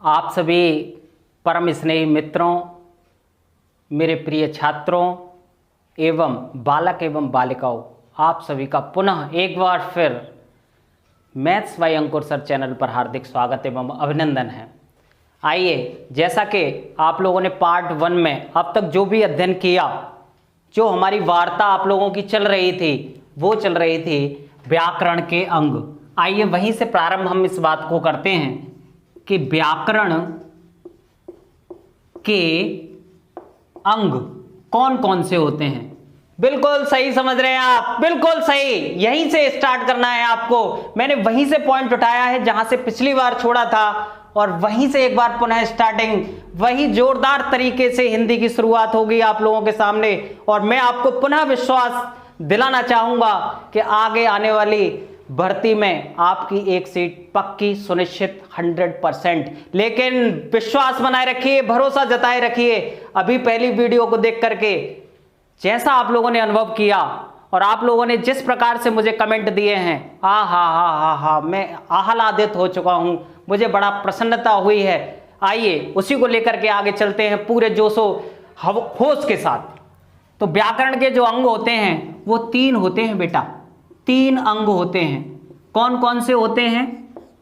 आप सभी परम स्नेही मित्रों, मेरे प्रिय छात्रों एवं बालक एवं बालिकाओं, आप सभी का पुनः एक बार फिर maths by Ankur sir channel पर हार्दिक स्वागत एवं अभिनंदन है। आइए, जैसा कि आप लोगों ने पार्ट 1 में अब तक जो भी अध्ययन किया, जो हमारी वार्ता आप लोगों की चल रही थी, वो चल रही थी व्याकरण के अंग। आइए वहीं से प्रारंभ हम इस बात को करते हैं कि व्याकरण के अंग कौन कौन से होते हैं। बिल्कुल सही समझ रहे हैं आप, बिल्कुल सही। यहीं से स्टार्ट करना है आपको। मैंने वहीं से पॉइंट उठाया है जहां से पिछली बार छोड़ा था, और वहीं से एक बार पुनः स्टार्टिंग, वही जोरदार तरीके से हिंदी की शुरुआत होगी आप लोगों के सामने। और मैं आपको पुनः विश्वास दिलाना चाहूंगा कि आगे आने वाली भर्ती में आपकी एक सीट पक्की सुनिश्चित 100%। लेकिन विश्वास बनाए रखिए, भरोसा जताए रखिए। अभी पहली वीडियो को देख करके जैसा आप लोगों ने अनुभव किया और आप लोगों ने जिस प्रकार से मुझे कमेंट दिए हैं, हा, मैं आह्लादित हो चुका हूं, मुझे बड़ा प्रसन्नता हुई है। आइए उसी को लेकर के आगे चलते हैं पूरे जोशो होश के साथ। तो व्याकरण के जो अंग होते हैं वो 3 होते हैं बेटा, 3 अंग होते हैं। कौन कौन से होते हैं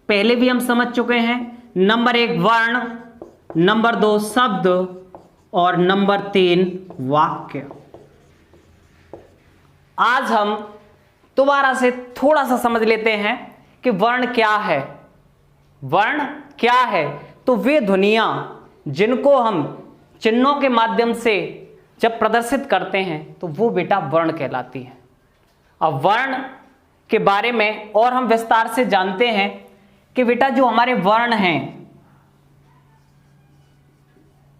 पहले भी हम समझ चुके हैं। नंबर 1 वर्ण, नंबर 2 शब्द और नंबर 3 वाक्य। आज हम दोबारा से थोड़ा सा समझ लेते हैं कि वर्ण क्या है। वर्ण क्या है? तो वे ध्वनियां जिनको हम चिन्हों के माध्यम से जब प्रदर्शित करते हैं तो वो बेटा वर्ण कहलाती है। अब वर्ण के बारे में और हम विस्तार से जानते हैं कि बेटा जो हमारे वर्ण हैं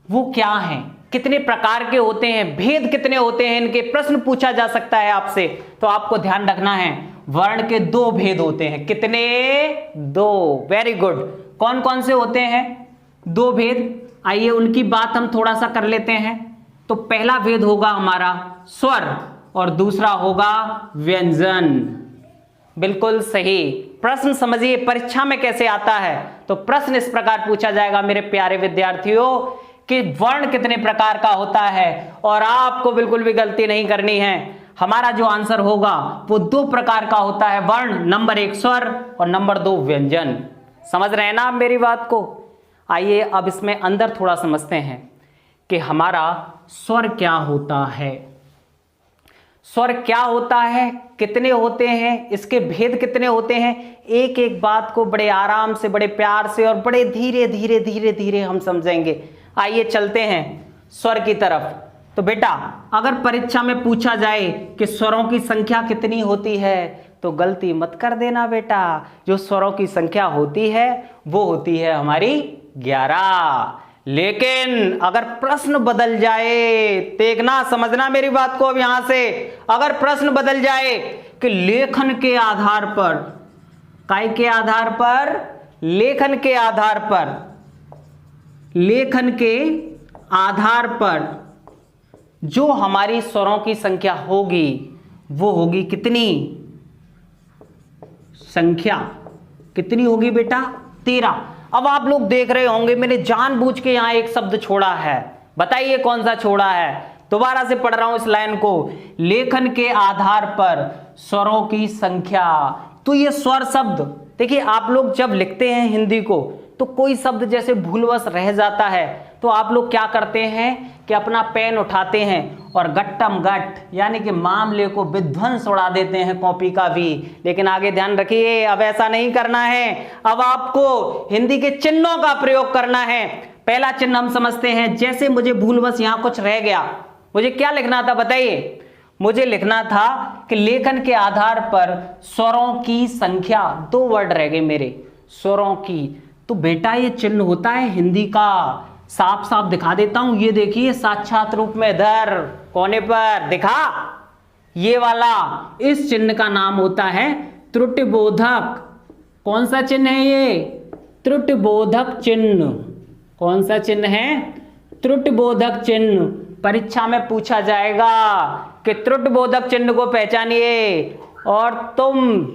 वो क्या हैं, कितने प्रकार के होते हैं, भेद कितने होते हैं, इनके प्रश्न पूछा जा सकता है आपसे। तो आपको ध्यान रखना है, वर्ण के 2 भेद होते हैं। कितने? 2। Very good. कौन कौन से होते हैं 2 भेद? आइए उनकी बात हम थोड़ा सा कर लेते हैं। तो पहला भेद होगा हमारा स्वर और दूसरा होगा व्यंजन। बिल्कुल सही। प्रश्न समझिए परीक्षा में कैसे आता है। तो प्रश्न इस प्रकार पूछा जाएगा मेरे प्यारे विद्यार्थियों कि वर्ण कितने प्रकार का होता है, और आपको बिल्कुल भी गलती नहीं करनी है। हमारा जो आंसर होगा वो 2 प्रकार का होता है वर्ण, नंबर 1 स्वर और नंबर 2 व्यंजन। समझ रहे हैं ना आप मेरी बात को? आइए अब इसमें अंदर थोड़ा समझते हैं कि हमारा स्वर क्या होता है। स्वर क्या होता है, कितने होते हैं, इसके भेद कितने होते हैं, एक एक बात को बड़े आराम से, बड़े प्यार से और बड़े धीरे धीरे धीरे धीरे हम समझेंगे। आइए चलते हैं स्वर की तरफ। तो बेटा अगर परीक्षा में पूछा जाए कि स्वरों की संख्या कितनी होती है, तो गलती मत कर देना बेटा। जो स्वरों की संख्या होती है वो होती है हमारी 11। लेकिन अगर प्रश्न बदल जाए, देखना समझना मेरी बात को अब यहां से, अगर प्रश्न बदल जाए कि लेखन के आधार पर, काय के आधार पर? लेखन के आधार पर, लेखन के आधार पर जो हमारी स्वरों की संख्या होगी वो होगी कितनी? संख्या कितनी होगी बेटा? 13। अब आप लोग देख रहे होंगे मैंने जानबूझ के यहां एक शब्द छोड़ा है, बताइए कौन सा छोड़ा है। दोबारा से पढ़ रहा हूं इस लाइन को, लेखन के आधार पर स्वरों की संख्या। तो ये स्वर शब्द, देखिए आप लोग जब लिखते हैं हिंदी को तो कोई शब्द जैसे भूलवश रह जाता है तो आप लोग क्या करते हैं कि अपना पेन उठाते हैं और गट्टम गट यानी कि मामले को विध्वंस उड़ा देते हैं कॉपी का भी। लेकिन आगे ध्यान रखिए, अब ऐसा नहीं करना है। अब आपको हिंदी के चिन्हों का प्रयोग करना है। पहला चिन्ह हम समझते हैं। जैसे मुझे भूलवश यहां कुछ रह गया, मुझे क्या लिखना था बताइए? मुझे लिखना था कि लेखन के आधार पर स्वरों की संख्या, 2 वर्ड रह गए मेरे, स्वरों की। तो बेटा ये चिन्ह होता है हिंदी का, साफ साफ दिखा देता हूं। ये देखिए साक्षात रूप में इधर कोने पर दिखा, ये वाला, इस चिन्ह का नाम होता है त्रुटिबोधक। कौन सा चिन्ह है ये? त्रुटिबोधक चिन्ह। कौन सा चिन्ह है? त्रुटिबोधक चिन्ह। परीक्षा में पूछा जाएगा कि त्रुटिबोधक चिन्ह को पहचानिए। और तुम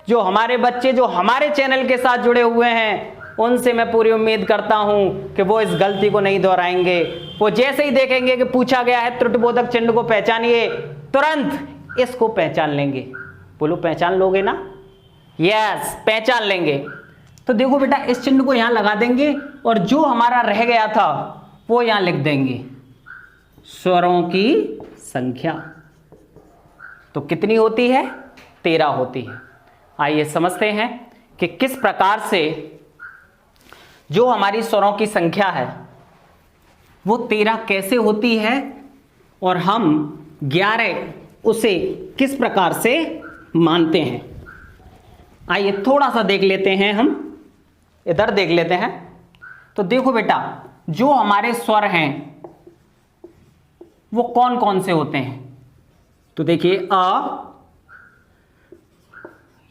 जो हमारे बच्चे जो हमारे चैनल के साथ जुड़े हुए हैं उनसे मैं पूरी उम्मीद करता हूं कि वो इस गलती को नहीं दोहराएंगे। वो जैसे ही देखेंगे कि पूछा गया है त्रुटिबोधक चिन्ह को पहचानिए, तुरंत इसको पहचान लेंगे। बोलो पहचान लोगे ना? यस, पहचान लेंगे। तो देखो बेटा, इस चिन्ह को यहां लगा देंगे और जो हमारा रह गया था वो यहां लिख देंगे, स्वरों की संख्या। तो कितनी होती है? 13 होती है। आइए समझते हैं कि किस प्रकार से जो हमारी स्वरों की संख्या है वो 13 कैसे होती है और हम 11 उसे किस प्रकार से मानते हैं। आइए थोड़ा सा देख लेते हैं, हम इधर देख लेते हैं। तो देखो बेटा, जो हमारे स्वर हैं वो कौन कौन से होते हैं? तो देखिए, अ,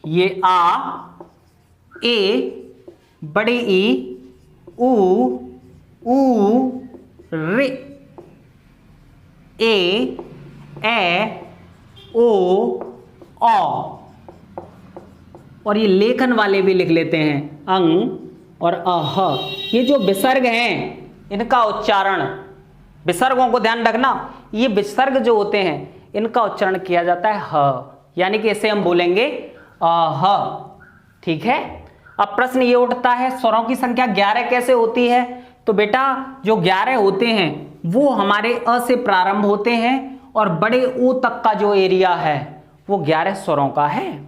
ये आ, ए, बड़ी ई, ऊ, रे, ए, ओ, औ। और ये लेखन वाले भी लिख लेते हैं, अंग और अह। ये जो विसर्ग हैं इनका उच्चारण, विसर्गों को ध्यान रखना, ये विसर्ग जो होते हैं इनका उच्चारण किया जाता है ह, यानी कि इसे हम बोलेंगे अह। ठीक है। अब प्रश्न ये उठता है, स्वरों की संख्या 11 कैसे होती है? तो बेटा, जो 11 होते हैं वो हमारे अ से प्रारंभ होते हैं और बड़े ओ तक का जो एरिया है वो 11 स्वरों का है।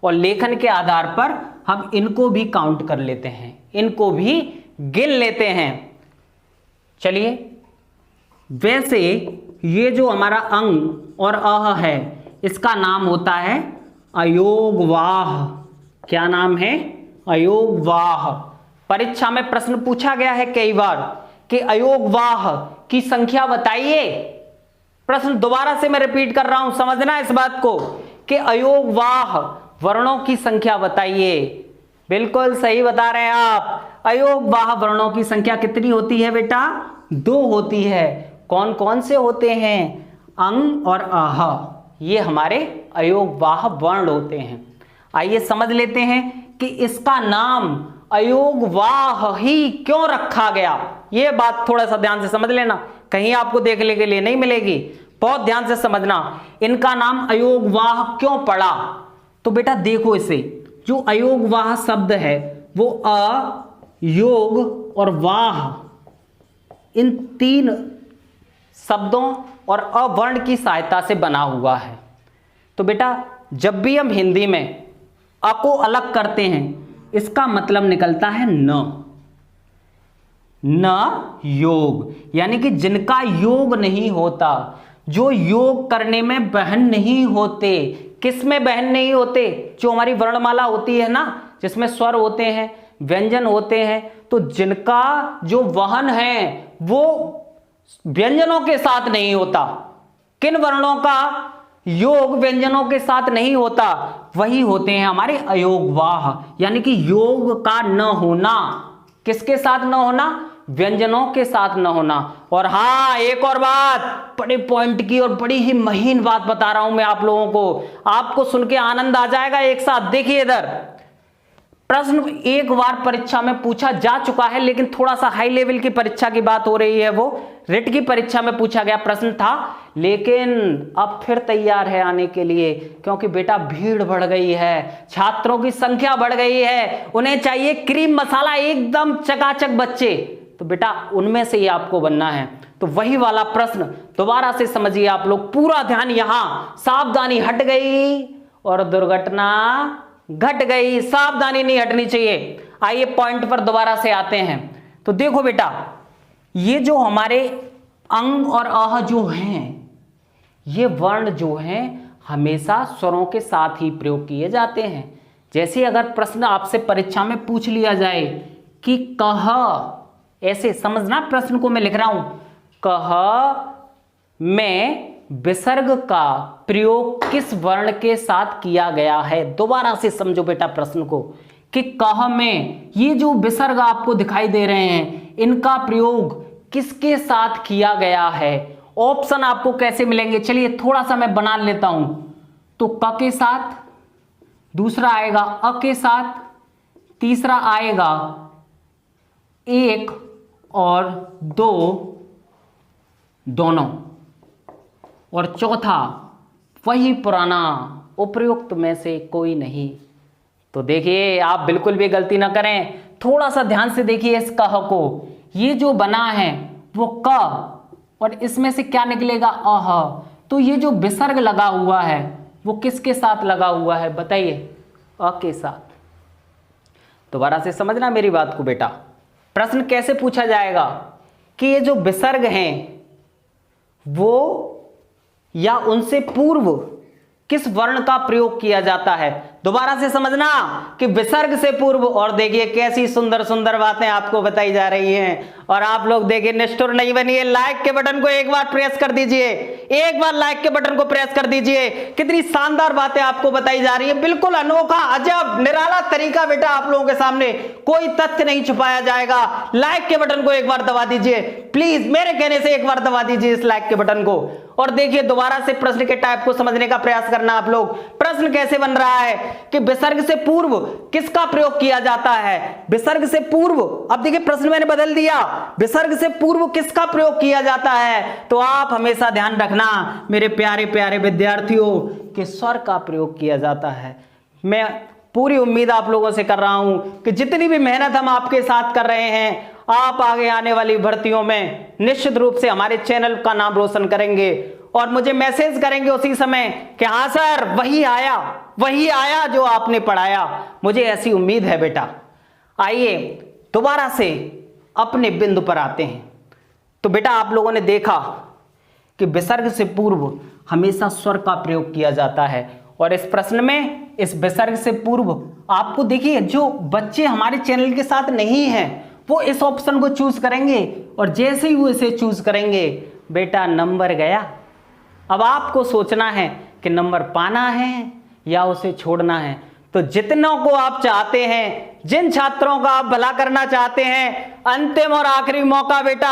और लेखन के आधार पर हम इनको भी काउंट कर लेते हैं, इनको भी गिन लेते हैं। चलिए, वैसे ये जो हमारा अंग और अह है इसका नाम होता है अयोगवाह। क्या नाम है? अयोगवाह। परीक्षा में प्रश्न पूछा गया है कई बार कि अयोगवाह की संख्या बताइए। प्रश्न दोबारा से मैं रिपीट कर रहा हूं, समझना इस बात को कि अयोगवाह वर्णों की संख्या बताइए। बिल्कुल सही बता रहे हैं आप। अयोगवाह वर्णों की संख्या कितनी होती है बेटा? 2 होती है। कौन कौन से होते हैं? अंग और अह, ये हमारे अयोगवाह वर्ण होते हैं। आइए समझ लेते हैं कि इसका नाम अयोगवाह ही क्यों रखा गया। ये बात थोड़ा सा ध्यान से समझ लेना, कहीं आपको देखने के लिए नहीं मिलेगी, बहुत ध्यान से समझना। इनका नाम अयोगवाह क्यों पड़ा? तो बेटा देखो, इसे जो अयोगवाह शब्द है वो अ, योग और वाह, इन 3 शब्दों और अवर्ण की सहायता से बना हुआ है। तो बेटा, जब भी हम हिंदी में अ को अलग करते हैं इसका मतलब निकलता है न योग, यानी कि जिनका योग नहीं होता, जो योग करने में बहन नहीं होते। किस में बहन नहीं होते? जो हमारी वर्णमाला होती है ना, जिसमें स्वर होते हैं, व्यंजन होते हैं, तो जिनका जो वहन है वो व्यंजनों के साथ नहीं होता। किन वर्णों का योग व्यंजनों के साथ नहीं होता? वही होते हैं हमारे अयोगवाह, यानी कि योग का न होना। किसके साथ न होना? व्यंजनों के साथ न होना। और हाँ, एक और बात, बड़े पॉइंट की और बड़ी ही महीन बात बता रहा हूं मैं आप लोगों को, आपको सुन के आनंद आ जाएगा एक साथ। देखिए इधर, प्रश्न एक बार परीक्षा में पूछा जा चुका है, लेकिन थोड़ा सा हाई लेवल की परीक्षा की बात हो रही है, वो रिट की परीक्षा में पूछा गया प्रश्न था, लेकिन अब फिर तैयार है आने के लिए, क्योंकि बेटा भीड़ बढ़ गई है, छात्रों की संख्या बढ़ गई है, उन्हें चाहिए क्रीम मसाला एकदम चकाचक बच्चे। तो बेटा उनमें से ही आपको बनना है। तो वही वाला प्रश्न दोबारा से समझिए आप लोग, पूरा ध्यान यहां। सावधानी हट गई और दुर्घटना घट गई, सावधानी नहीं हटनी चाहिए। आइए पॉइंट पर दोबारा से आते हैं। तो देखो बेटा, ये जो हमारे अंग और अह जो हैं, ये वर्ण जो हैं हमेशा स्वरों के साथ ही प्रयोग किए जाते हैं। जैसे अगर प्रश्न आपसे परीक्षा में पूछ लिया जाए कि कह, ऐसे समझना प्रश्न को मैं लिख रहा हूं, कह में विसर्ग का प्रयोग किस वर्ण के साथ किया गया है। दोबारा से समझो बेटा प्रश्न को कि कह में ये जो विसर्ग आपको दिखाई दे रहे हैं इनका प्रयोग किसके साथ किया गया है। ऑप्शन आपको कैसे मिलेंगे, चलिए थोड़ा सा मैं बना लेता हूं। तो क के साथ, दूसरा आएगा अ के साथ, तीसरा आएगा एक और दो दोनों, और चौथा वही पुराना उपर्युक्त में से कोई नहीं। तो देखिए आप बिल्कुल भी गलती ना करें, थोड़ा सा ध्यान से देखिए इस कह को। ये जो बना है वो क, और इसमें से क्या निकलेगा अह। तो ये जो विसर्ग लगा हुआ है वो किसके साथ लगा हुआ है बताइए, अ के साथ। दोबारा से समझना मेरी बात को बेटा। प्रश्न कैसे पूछा जाएगा कि ये जो विसर्ग हैं वो या उनसे पूर्व किस वर्ण का प्रयोग किया जाता है। दोबारा से समझना कि विसर्ग से पूर्व, और देखिए कैसी सुंदर सुंदर बातें आपको बताई जा रही हैं। और आप लोग देखिए निष्ठुर नहीं बनिए, लाइक के बटन को एक बार प्रेस कर दीजिए, एक बार लाइक के बटन को प्रेस कर दीजिए। कितनी शानदार बातें आपको बताई जा रही है, बिल्कुल अनोखा अजब निराला तरीका बेटा आप लोगों के सामने, कोई तथ्य नहीं छुपाया जाएगा। लाइक के बटन को एक बार दबा दीजिए प्लीज, मेरे कहने से एक बार दबा दीजिए इस लाइक के बटन को। और देखिए दोबारा से प्रश्न के टाइप को समझने का प्रयास करना आप लोग। प्रश्न कैसे बन रहा है कि विसर्ग से पूर्व किसका प्रयोग किया जाता है। विसर्ग से पूर्व, अब देखिए प्रश्न मैंने बदल दिया, विसर्ग से पूर्व किसका प्रयोग किया जाता है। तो आप हमेशा ध्यान रखना मेरे प्यारे प्यारे विद्यार्थियों कि स्वर का प्रयोग किया जाता है। मैं पूरी उम्मीद आप लोगों से कर रहा हूं कि जितनी भी मेहनत हम आपके साथ कर रहे हैं, आप आगे आने वाली भर्तियों में निश्चित रूप से हमारे चैनल का नाम रोशन करेंगे और मुझे मैसेज करेंगे उसी समय कि हाँ सर वही आया जो आपने पढ़ाया। मुझे ऐसी उम्मीद है बेटा। आइए दोबारा से अपने बिंदु पर आते हैं। तो बेटा आप लोगों ने देखा कि विसर्ग से पूर्व हमेशा स्वर का प्रयोग किया जाता है, और इस प्रश्न में इस विसर्ग से पूर्व आपको देखिए जो बच्चे हमारे चैनल के साथ नहीं हैं वो इस ऑप्शन को चूज करेंगे, और जैसे ही वो इसे चूज करेंगे बेटा नंबर गया। अब आपको सोचना है कि नंबर पाना है या उसे छोड़ना है। तो जितनों को आप चाहते हैं, जिन छात्रों का आप भला करना चाहते हैं, अंतिम और आखिरी मौका बेटा,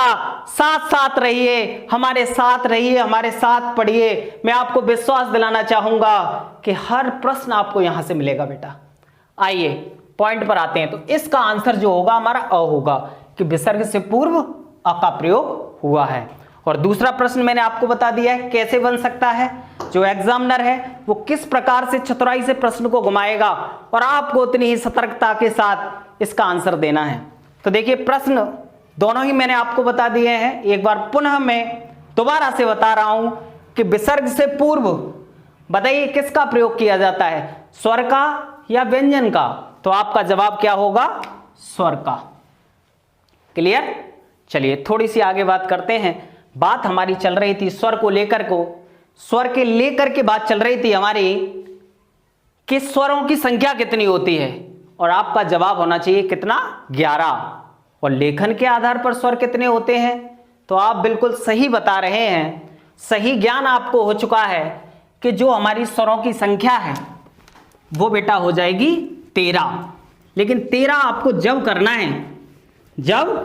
साथ साथ रहिए, हमारे साथ रहिए, हमारे साथ पढ़िए। मैं आपको विश्वास दिलाना चाहूंगा कि हर प्रश्न आपको यहां से मिलेगा बेटा। आइए पॉइंट पर आते हैं। तो इसका आंसर जो होगा हमारा अ होगा कि विसर्ग से पूर्व अ का प्रयोग हुआ है। और दूसरा प्रश्न मैंने आपको बता दिया है कैसे बन सकता है। जो एग्जामिनर है वो किस प्रकार से चतुराई से प्रश्न को घुमाएगा, और आपको उतनी ही सतर्कता के साथ इसका आंसर देना है। तो देखिए प्रश्न दोनों ही मैंने आपको बता दिए हैं। एक बार पुनः मैं दोबारा से बता रहा हूं कि विसर्ग से पूर्व बताइए किसका प्रयोग किया जाता है, स्वर का या व्यंजन का। तो आपका जवाब क्या होगा, स्वर का। क्लियर। चलिए थोड़ी सी आगे बात करते हैं। बात हमारी चल रही थी स्वर को लेकर को, स्वर के लेकर के बात चल रही थी हमारी कि स्वरों की संख्या कितनी होती है, और आपका जवाब होना चाहिए कितना, 11। और लेखन के आधार पर स्वर कितने होते हैं, तो आप बिल्कुल सही बता रहे हैं। सही ज्ञान आपको हो चुका है कि जो हमारी स्वरों की संख्या है वो बेटा हो जाएगी 13। लेकिन 13 आपको जब करना है जब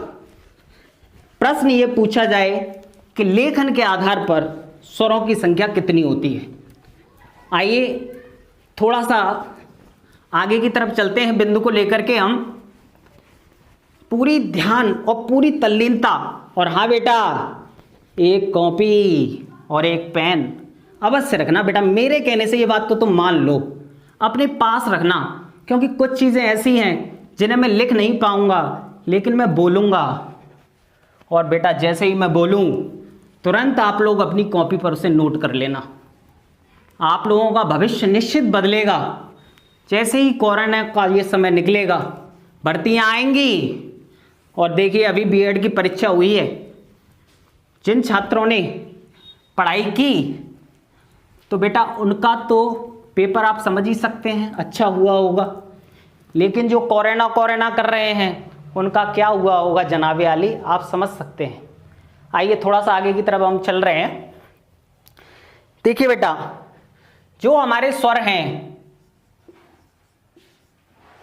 प्रश्न ये पूछा जाए कि लेखन के आधार पर स्वरों की संख्या कितनी होती है। आइए थोड़ा सा आगे की तरफ चलते हैं। बिंदु को लेकर के हम पूरी ध्यान और पूरी तल्लीनता, और हाँ बेटा एक कॉपी और एक पेन अवश्य रखना बेटा। मेरे कहने से ये बात तो तुम मान लो, अपने पास रखना, क्योंकि कुछ चीज़ें ऐसी हैं जिन्हें मैं लिख नहीं पाऊंगा लेकिन मैं बोलूँगा, और बेटा जैसे ही मैं बोलूँ तुरंत आप लोग अपनी कॉपी पर उसे नोट कर लेना। आप लोगों का भविष्य निश्चित बदलेगा। जैसे ही कोरोना का ये समय निकलेगा, भर्तियाँ आएंगी, और देखिए अभी बीएड की परीक्षा हुई है। जिन छात्रों ने पढ़ाई की तो बेटा उनका तो पेपर आप समझ ही सकते हैं अच्छा हुआ होगा, लेकिन जो कोरोना कर रहे हैं उनका क्या हुआ होगा जनाबे आली, आप समझ सकते हैं। आइए थोड़ा सा आगे की तरफ हम चल रहे हैं। देखिए बेटा जो हमारे स्वर हैं,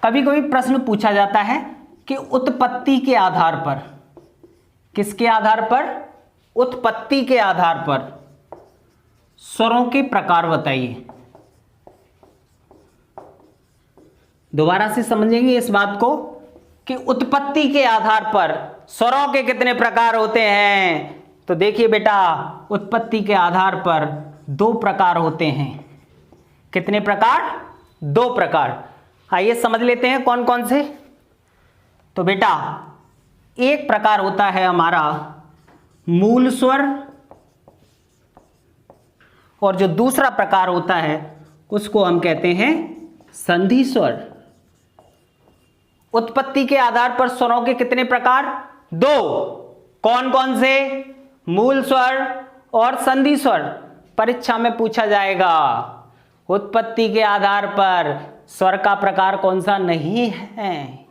कभी कभी प्रश्न पूछा जाता है कि उत्पत्ति के आधार पर, किसके आधार पर, उत्पत्ति के आधार पर स्वरों के प्रकार बताइए। दोबारा से समझेंगे इस बात को कि उत्पत्ति के आधार पर स्वरों के कितने प्रकार होते हैं। तो देखिए बेटा, उत्पत्ति के आधार पर 2 प्रकार होते हैं। कितने प्रकार? 2 प्रकार। आइए समझ लेते हैं कौन कौन से। तो बेटा, एक प्रकार होता है हमारा मूल स्वर, और जो दूसरा प्रकार होता है उसको हम कहते हैं संधि स्वर। उत्पत्ति के आधार पर स्वरों के कितने प्रकार? 2। कौन कौन से? मूल स्वर और संधि स्वर। परीक्षा में पूछा जाएगा उत्पत्ति के आधार पर स्वर का प्रकार कौन सा नहीं है।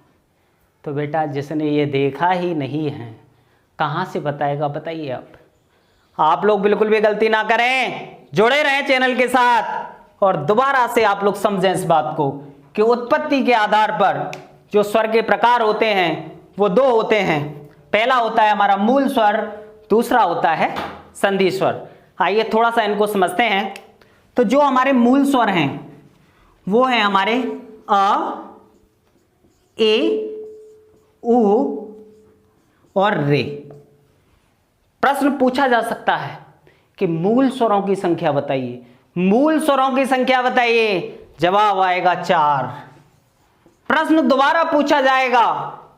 तो बेटा, जिसने ये देखा ही नहीं है कहां से बताएगा? बताइए आप लोग बिल्कुल भी गलती ना करें, जुड़े रहें चैनल के साथ और दोबारा से आप लोग समझें इस बात को कि उत्पत्ति के आधार पर जो स्वर के प्रकार होते हैं वो 2 होते हैं। पहला होता है हमारा मूल स्वर, दूसरा होता है संधि स्वर। आइए थोड़ा सा इनको समझते हैं। तो जो हमारे मूल स्वर हैं वो हैं हमारे अ, ए, उ और रे। प्रश्न पूछा जा सकता है कि मूल स्वरों की संख्या बताइए, मूल स्वरों की संख्या बताइए। जवाब आएगा 4। प्रश्न दोबारा पूछा जाएगा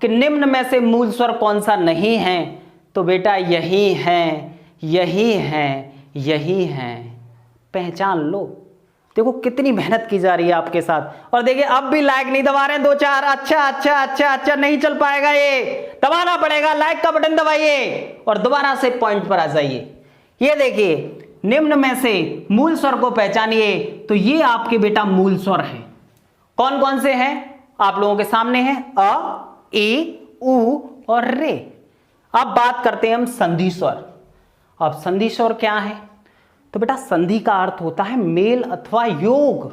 कि निम्न में से मूल स्वर कौन सा नहीं है। तो बेटा यही है, यही है, यही है। पहचान लो। देखो कितनी मेहनत की जा रही है आपके साथ। और देखिए अब भी लाइक नहीं दबा रहे हैं 2-4। अच्छा, नहीं चल पाएगा, ये दबाना पड़ेगा। लाइक का बटन दबाइए और दोबारा से पॉइंट पर आ जाइए। ये देखिए, निम्न में से मूल स्वर को पहचानिए। तो ये आपके बेटा मूल स्वर हैं। कौन कौन से हैं? आप लोगों के सामने हैं अ, ए, उ और रे। अब बात करते हैं हम संधि स्वर। अब संधि स्वर क्या है? तो बेटा संधि का अर्थ होता है मेल अथवा योग।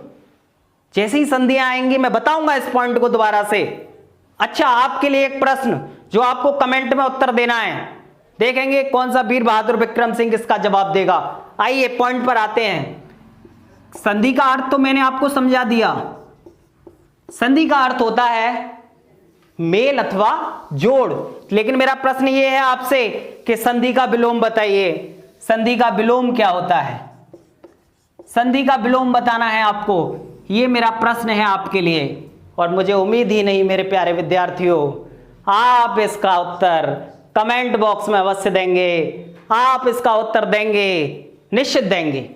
जैसे ही संधियां आएंगी मैं बताऊंगा इस पॉइंट को दोबारा से। अच्छा, आपके लिए एक प्रश्न जो आपको कमेंट में उत्तर देना है। देखेंगे कौन सा वीर बहादुर विक्रम सिंह इसका जवाब देगा। आइए पॉइंट पर आते हैं। संधि का अर्थ तो मैंने आपको समझा दिया। संधि का अर्थ होता है मेल अथवा जोड़। लेकिन मेरा प्रश्न ये है आपसे कि संधि का विलोम बताइए। संधि का विलोम क्या होता है? संधि का विलोम बताना है आपको। ये मेरा प्रश्न है आपके लिए और मुझे उम्मीद ही नहीं मेरे प्यारे विद्यार्थियों आप इसका उत्तर कमेंट बॉक्स में अवश्य देंगे। आप इसका उत्तर देंगे, निश्चित देंगे।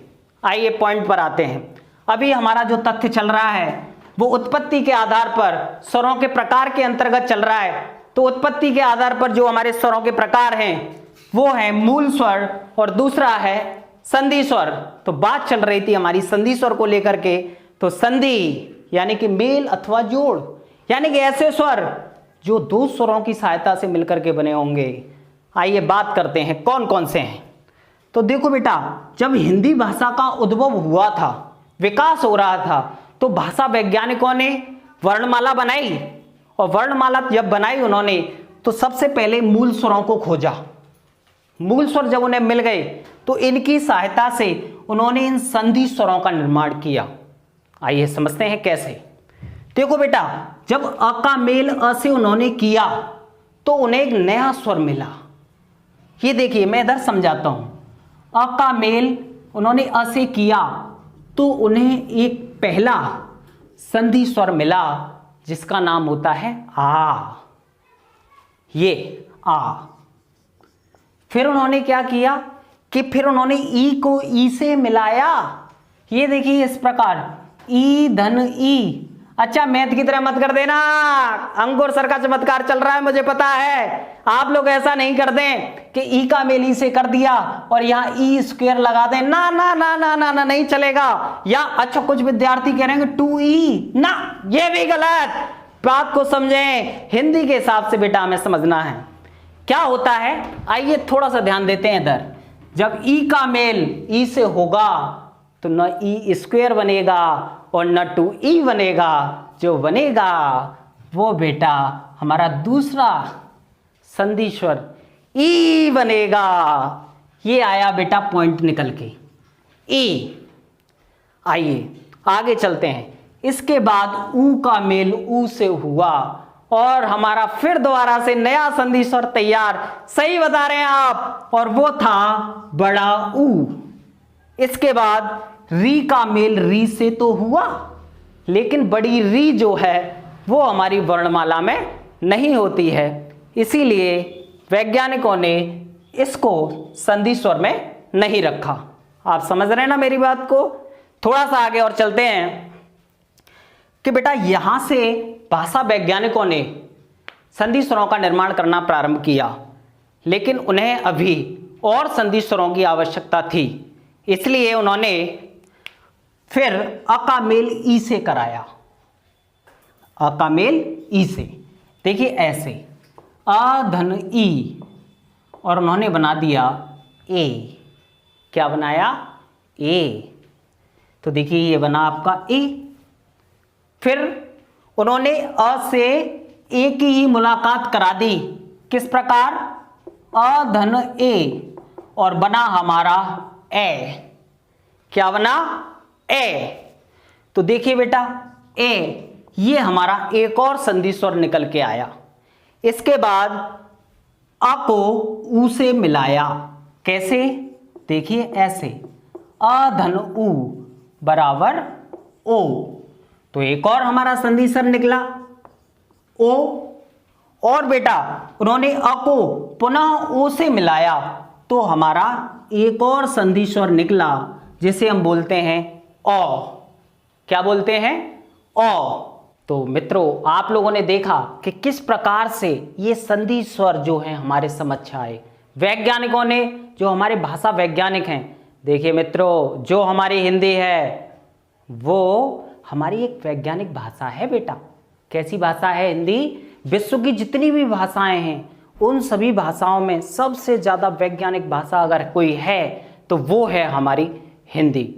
आइए पॉइंट पर आते हैं। अभी हमारा जो तथ्य चल रहा है वो उत्पत्ति के आधार पर स्वरों के प्रकार के अंतर्गत चल रहा है। तो उत्पत्ति के आधार पर जो हमारे स्वरों के प्रकार हैं वो है मूल स्वर और दूसरा है संधि स्वर। तो बात चल रही थी हमारी संधि स्वर को लेकर के। तो संधि यानी कि मेल अथवा जोड़, यानी कि ऐसे स्वर जो 2 स्वरों की सहायता से मिलकर के बने होंगे। आइए बात करते हैं कौन कौन से हैं। तो देखो बेटा, जब हिंदी भाषा का उद्भव हुआ था, विकास हो रहा था, तो भाषा वैज्ञानिकों ने वर्णमाला बनाई। और वर्णमाला जब बनाई उन्होंने तो सबसे पहले मूल स्वरों को खोजा। मूल स्वर जब उन्हें मिल गए तो इनकी सहायता से उन्होंने इन संधि स्वरों का निर्माण किया। आइए समझते हैं कैसे। देखो बेटा, जब अ का मेल अ से उन्होंने किया तो उन्हें एक नया स्वर मिला। ये देखिए मैं इधर समझाता हूं। अ का मेल उन्होंने अ से किया तो उन्हें एक पहला संधि स्वर मिला जिसका नाम होता है आ। ये आ। फिर उन्होंने क्या किया कि फिर उन्होंने ई को ई से मिलाया। ये देखिए इस प्रकार ई धन ई। अच्छा, मैथ की तरह मत कर देना। अंकुर सर का चमत्कार चल रहा है, मुझे पता है। आप लोग ऐसा नहीं कर दें कि ई का मेल ई से कर दिया और यहाँ ई स्क्वायर लगा दें। ना ना ना ना ना ना, नहीं चलेगा। या अच्छा, कुछ विद्यार्थी कह रहे हैं 2e। ना, ये भी गलत। बात को समझें, हिंदी के हिसाब से बेटा हमें समझना है क्या होता है। आइए थोड़ा सा ध्यान देते हैं इधर। जब ई का मेल ई से होगा तो न ई स्क्वायर बनेगा और न 2e बनेगा। जो बनेगा वो बेटा हमारा दूसरा संधि स्वर ई बनेगा। ये आया बेटा पॉइंट निकल के ई। आइए आगे चलते हैं। इसके बाद ऊ का मेल ऊ से हुआ और हमारा फिर दोबारा से नया संधि स्वर तैयार। सही बता रहे हैं आप, और वो था बड़ा ऊ। इसके बाद री का मेल री से तो हुआ, लेकिन बड़ी री जो है वो हमारी वर्णमाला में नहीं होती है, इसीलिए वैज्ञानिकों ने इसको संधि स्वर में नहीं रखा। आप समझ रहे हैं ना मेरी बात को। थोड़ा सा आगे और चलते हैं कि बेटा यहां से भाषा वैज्ञानिकों ने संधि स्वरों का निर्माण करना प्रारंभ किया, लेकिन उन्हें अभी और संधि स्वरों की आवश्यकता थी, इसलिए उन्होंने फिर अ का मेल ई से कराया। अ का मेल ई से, देखिए ऐसे अ धन ई, और उन्होंने बना दिया ए। क्या बनाया? ए। तो देखिए ये बना आपका ए। फिर उन्होंने अ से ए की ही मुलाकात करा दी। किस प्रकार? अ धन ए, और बना हमारा ए। क्या बना? ए। तो देखिए बेटा ए, ये हमारा एक और संधि स्वर निकल के आया। इसके बाद अ को ऊ से मिलाया। कैसे? देखिए ऐसे अ धन ऊ बराबर ओ। तो एक और हमारा संधि स्वर निकला ओ। और बेटा उन्होंने अ को पुनः ओ से मिलाया, तो हमारा एक और संधि स्वर निकला जिसे हम बोलते हैं औ। क्या बोलते हैं? औ। तो मित्रों आप लोगों ने देखा कि किस प्रकार से ये संधि स्वर जो हैं हमारे समझ आए। वैज्ञानिकों ने, जो हमारे भाषा वैज्ञानिक हैं, देखिए मित्रों जो हमारी हिंदी है वो हमारी एक वैज्ञानिक भाषा है बेटा। कैसी भाषा है हिंदी? विश्व की जितनी भी भाषाएं हैं उन सभी भाषाओं में सबसे ज़्यादा वैज्ञानिक भाषा अगर कोई है तो वो है हमारी हिंदी।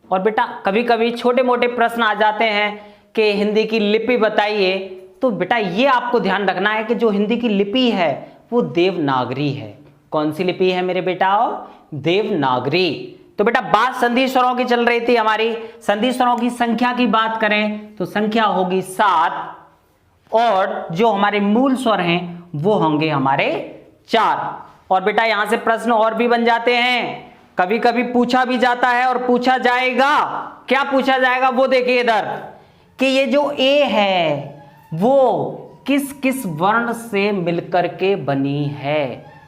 और बेटा कभी कभी छोटे मोटे प्रश्न आ जाते हैं कि हिंदी की लिपि बताइए, तो बेटा ये आपको ध्यान रखना है कि जो हिंदी की लिपि है वो देवनागरी है। कौन सी लिपि है मेरे बेटाओ? देवनागरी। तो बेटा बात संधि स्वरों की चल रही थी हमारी। संधि स्वरों की संख्या की बात करें तो संख्या होगी 7, और जो हमारे मूल स्वर हैं वो होंगे हमारे 4। और बेटा यहां से प्रश्न और भी बन जाते हैं, कभी कभी पूछा भी जाता है और पूछा जाएगा। क्या पूछा जाएगा वो देखिए इधर, कि ये जो ए है वो किस किस वर्ण से मिलकर के बनी है।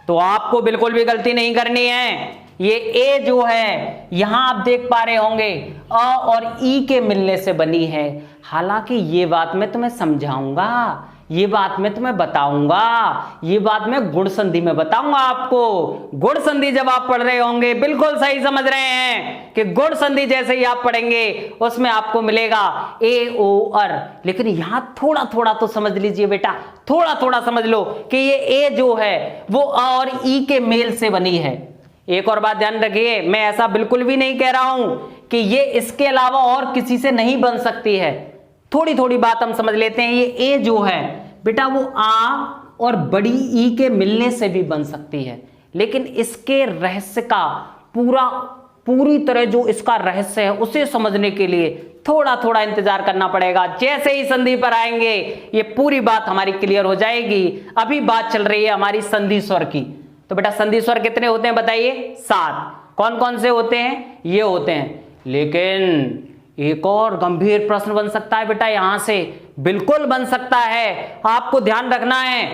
तो आपको बिल्कुल भी गलती नहीं करनी है। ये ए जो है यहां आप देख पा रहे होंगे अ और ई के मिलने से बनी है। हालांकि ये बात मैं तुम्हें समझाऊंगा, ये बात मैं तुम्हें बताऊंगा, ये बात मैं गुण संधि में बताऊंगा आपको। गुण संधि जब आप पढ़ रहे होंगे बिल्कुल सही समझ रहे हैं कि गुण संधि जैसे ही आप पढ़ेंगे उसमें आपको मिलेगा ए ओ अर। लेकिन यहां थोड़ा थोड़ा तो समझ लीजिए बेटा, थोड़ा थोड़ा समझ लो कि ये ए जो है वो अ और ई के मेल से बनी है। एक और बात ध्यान रखिए, मैं ऐसा बिल्कुल भी नहीं कह रहा हूं कि ये इसके अलावा और किसी से नहीं बन सकती है। थोड़ी थोड़ी बात हम समझ लेते हैं। ये ए जो है बेटा वो आ और बड़ी ई के मिलने से भी बन सकती है, लेकिन इसके रहस्य का पूरी तरह जो इसका रहस्य है उसे समझने के लिए थोड़ा थोड़ा इंतजार करना पड़ेगा। जैसे ही संधि पर आएंगे ये पूरी बात हमारी क्लियर हो जाएगी। अभी बात चल रही है हमारी संधि स्वर की। तो बेटा संधि स्वर कितने होते हैं बताइए? 7। कौन कौन से होते हैं? ये होते हैं। लेकिन एक और गंभीर प्रश्न बन सकता है बेटा यहां से, बिल्कुल बन सकता है, आपको ध्यान रखना है।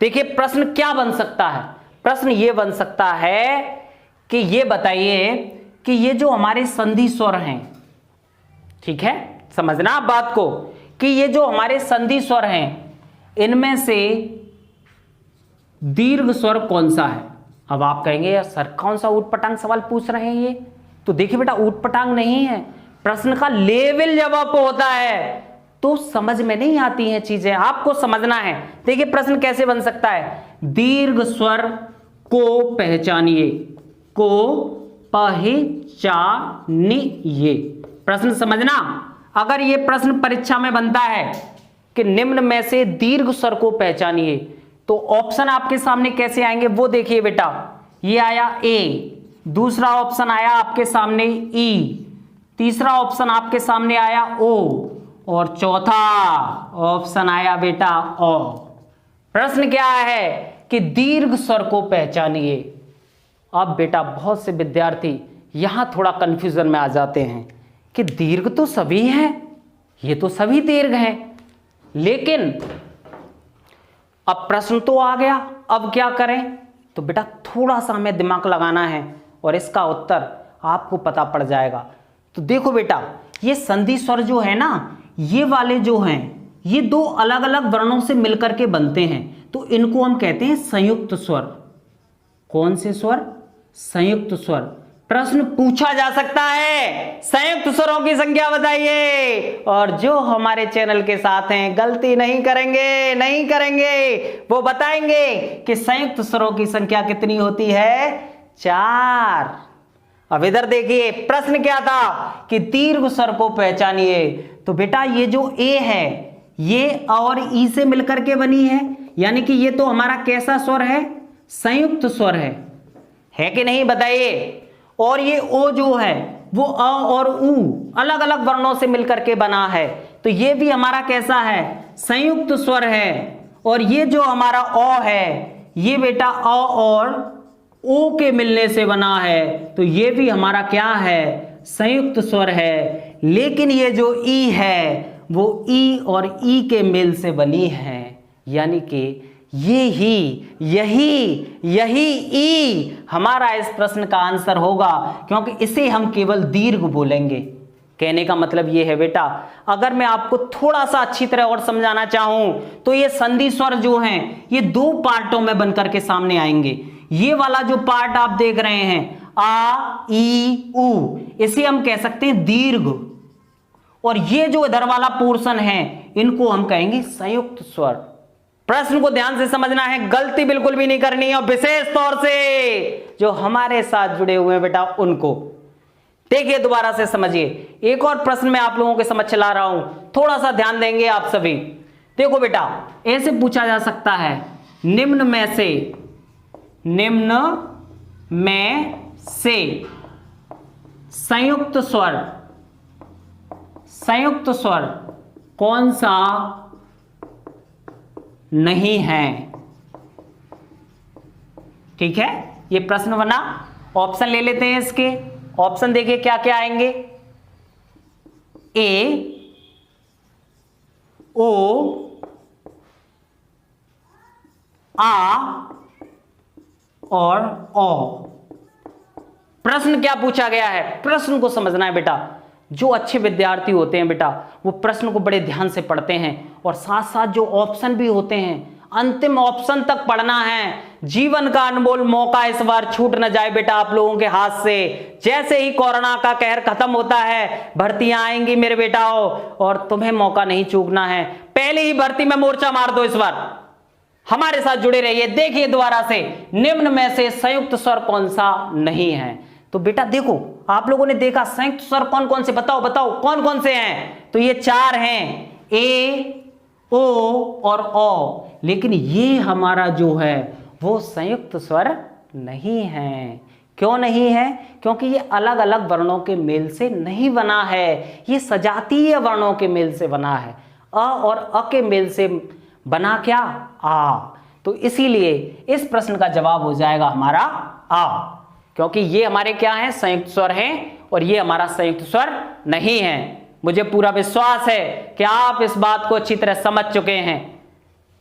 देखिए प्रश्न क्या बन सकता है? प्रश्न ये बन सकता है कि ये बताइए कि ये जो हमारे संधि स्वर हैं, ठीक है, समझना आप बात को, कि ये जो हमारे संधि स्वर हैं इनमें से दीर्घ स्वर कौन सा है? अब आप कहेंगे यार सर कौन सा ऊटपटांग सवाल पूछ रहे हैं ये? तो देखिए बेटा ऊटपटांग नहीं है, प्रश्न का लेवल जब आप होता है तो समझ में नहीं आती हैं चीजें, आपको समझना है। देखिए प्रश्न कैसे बन सकता है? दीर्घ स्वर को पहचानिए, को पहचानिए। प्रश्न समझना, अगर ये प्रश्न परीक्षा में बनता है कि निम्न में से दीर्घ स्वर को पहचानिए, तो ऑप्शन आपके सामने कैसे आएंगे वो देखिए बेटा। ये आया ए, दूसरा ऑप्शन आया आपके सामने ई, तीसरा ऑप्शन आपके सामने आया ओ, और चौथा ऑप्शन आया बेटा ओ। प्रश्न क्या है कि दीर्घ स्वर को पहचानिए। अब बेटा बहुत से विद्यार्थी यहां थोड़ा कंफ्यूजन में आ जाते हैं कि दीर्घ तो सभी हैं, ये तो सभी दीर्घ हैं, लेकिन अब प्रश्न तो आ गया, अब क्या करें। तो बेटा थोड़ा सा हमें दिमाग लगाना है और इसका उत्तर आपको पता पड़ जाएगा। तो देखो बेटा, ये संधि स्वर जो है ना, ये वाले जो हैं, ये दो अलग अलग वर्णों से मिलकर के बनते हैं, तो इनको हम कहते हैं संयुक्त स्वर। कौन से स्वर? संयुक्त स्वर। प्रश्न पूछा जा सकता है संयुक्त स्वरों की संख्या बताइए, और जो हमारे चैनल के साथ हैं गलती नहीं करेंगे, वो बताएंगे कि संयुक्त स्वरों की संख्या कितनी होती है? 4। अब इधर देखिए, प्रश्न क्या था कि दीर्घ स्वर को पहचानिए। तो बेटा ये जो ए है, ये और ई से मिलकर के बनी है, यानी कि ये तो हमारा कैसा स्वर है? संयुक्त स्वर है कि नहीं बताइए। और ये ओ जो है वो अ और उ अलग अलग वर्णों से मिलकर के बना है, तो ये भी हमारा कैसा है? संयुक्त स्वर है। और ये जो हमारा ओ है, ये बेटा अ और ओ के मिलने से बना है, तो ये भी हमारा क्या है? संयुक्त स्वर है। लेकिन ये जो ई है वो ई और ई के मेल से बनी है, यानी कि यही ई हमारा इस प्रश्न का आंसर होगा, क्योंकि इसे हम केवल दीर्घ बोलेंगे। कहने का मतलब ये है बेटा, अगर मैं आपको थोड़ा सा अच्छी तरह और समझाना चाहूं तो ये संधि स्वर जो हैं, ये दो पार्टों में बनकर के सामने आएंगे। ये वाला जो पार्ट आप देख रहे हैं आ ई उ, इसे हम कह सकते हैं दीर्घ, और ये जो इधर वाला पोर्शन है इनको हम कहेंगे संयुक्त स्वर। प्रश्न को ध्यान से समझना है, गलती बिल्कुल भी नहीं करनी है, और विशेष तौर से जो हमारे साथ जुड़े हुए हैं बेटा उनको देखिए, दोबारा से समझिए। एक और प्रश्न मैं आप लोगों के समझ चला रहा हूं, थोड़ा सा ध्यान देंगे आप सभी। देखो बेटा, ऐसे पूछा जा सकता है, निम्न में से संयुक्त स्वर कौन सा नहीं है? ठीक है, ये प्रश्न बना। ऑप्शन ले लेते हैं इसके। ऑप्शन देखिए क्या क्या आएंगे। ए, ओ, आ और ओ। प्रश्न क्या पूछा गया है? प्रश्न को समझना है बेटा। जो अच्छे विद्यार्थी होते हैं बेटा, वो प्रश्न को बड़े ध्यान से पढ़ते हैं, और साथ साथ जो ऑप्शन भी होते हैं अंतिम ऑप्शन तक पढ़ना है। जीवन का अनमोल मौका इस बार छूट न जाए बेटा आप लोगों के हाथ से। जैसे ही कोरोना का कहर खत्म होता है, भर्तियां आएंगी मेरे बेटाओ, और तुम्हें मौका नहीं चूकना है। पहले ही भर्ती में मोर्चा मार दो इस बार। हमारे साथ जुड़े रहिए। देखिए दोबारा से, निम्न में से संयुक्त स्वर कौन सा नहीं है? तो बेटा देखो, आप लोगों ने देखा संयुक्त स्वर कौन कौन से, बताओ कौन कौन से हैं? तो ये 4 हैं, ए, ओ और ओ। लेकिन ये हमारा जो है वो संयुक्त स्वर नहीं है। क्यों नहीं है? क्योंकि ये अलग अलग वर्णों के मेल से नहीं बना है, ये सजातीय वर्णों के मेल से बना है। अ और अ के मेल से बना क्या? आ। तो इसीलिए इस प्रश्न का जवाब हो जाएगा हमारा आ, क्योंकि ये हमारे क्या हैं? संयुक्त स्वर हैं, और ये हमारा संयुक्त स्वर नहीं है। मुझे पूरा विश्वास है कि आप इस बात को अच्छी तरह समझ चुके हैं।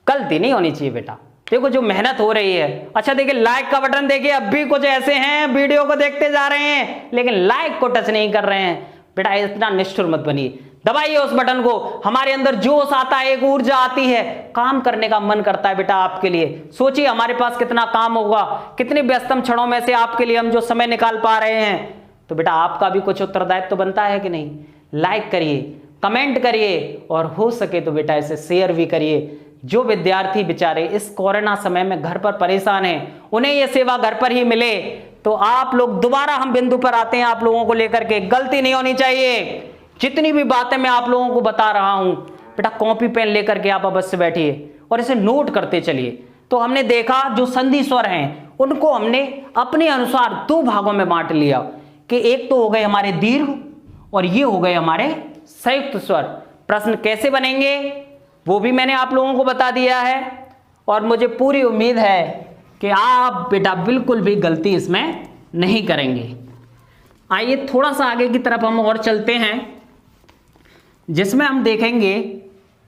गलती नहीं होनी चाहिए बेटा। देखो जो मेहनत हो रही है। अच्छा देखिए, लाइक का बटन देखिए, अब भी कुछ ऐसे हैं वीडियो को देखते जा रहे हैं लेकिन लाइक को टच नहीं कर रहे हैं। बेटा इतना निष्ठुर मत बनिए, दबाइए उस बटन को। हमारे अंदर जोश आता है, एक ऊर्जा आती है, काम करने का मन करता है बेटा आपके लिए। सोचिए हमारे पास कितना काम होगा, कितने व्यस्तम क्षणों में से आपके लिए हम जो समय निकाल पा रहे हैं। तो बेटा आपका भी कुछ उत्तरदायित्व तो बनता है कि नहीं? लाइक करिए, कमेंट करिए, और हो सके तो बेटा इसे शेयर भी करिए। जो विद्यार्थी बेचारे इस कोरोना समय में घर पर परेशान हैं, उन्हें यह सेवा घर पर ही मिले। तो आप लोग दोबारा हम बिंदु पर आते हैं आप लोगों को लेकर के, गलती नहीं होनी चाहिए। जितनी भी बातें मैं आप लोगों को बता रहा हूं बेटा, कॉपी पेन लेकर के आप अवश्य बैठिए और इसे नोट करते चलिए। तो हमने देखा जो संधि स्वर हैं उनको हमने अपने अनुसार 2 भागों में बांट लिया, कि एक तो हो गए हमारे दीर्घ और ये हो गए हमारे संयुक्त स्वर। प्रश्न कैसे बनेंगे वो भी मैंने आप लोगों को बता दिया है, और मुझे पूरी उम्मीद है कि आप बेटा बिल्कुल भी गलती इसमें नहीं करेंगे। आइए थोड़ा सा आगे की तरफ हम और चलते हैं, जिसमें हम देखेंगे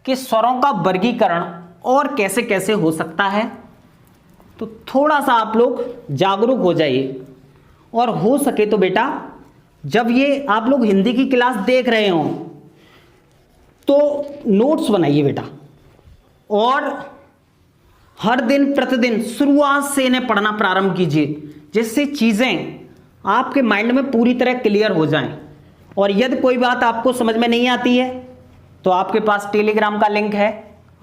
कि स्वरों का वर्गीकरण और कैसे कैसे हो सकता है। तो थोड़ा सा आप लोग जागरूक हो जाइए, और हो सके तो बेटा जब ये आप लोग हिंदी की क्लास देख रहे हो तो नोट्स बनाइए बेटा, और हर दिन प्रतिदिन शुरुआत से इन्हें पढ़ना प्रारंभ कीजिए, जिससे चीज़ें आपके माइंड में पूरी तरह क्लियर हो जाएं। और यदि कोई बात आपको समझ में नहीं आती है तो आपके पास टेलीग्राम का लिंक है,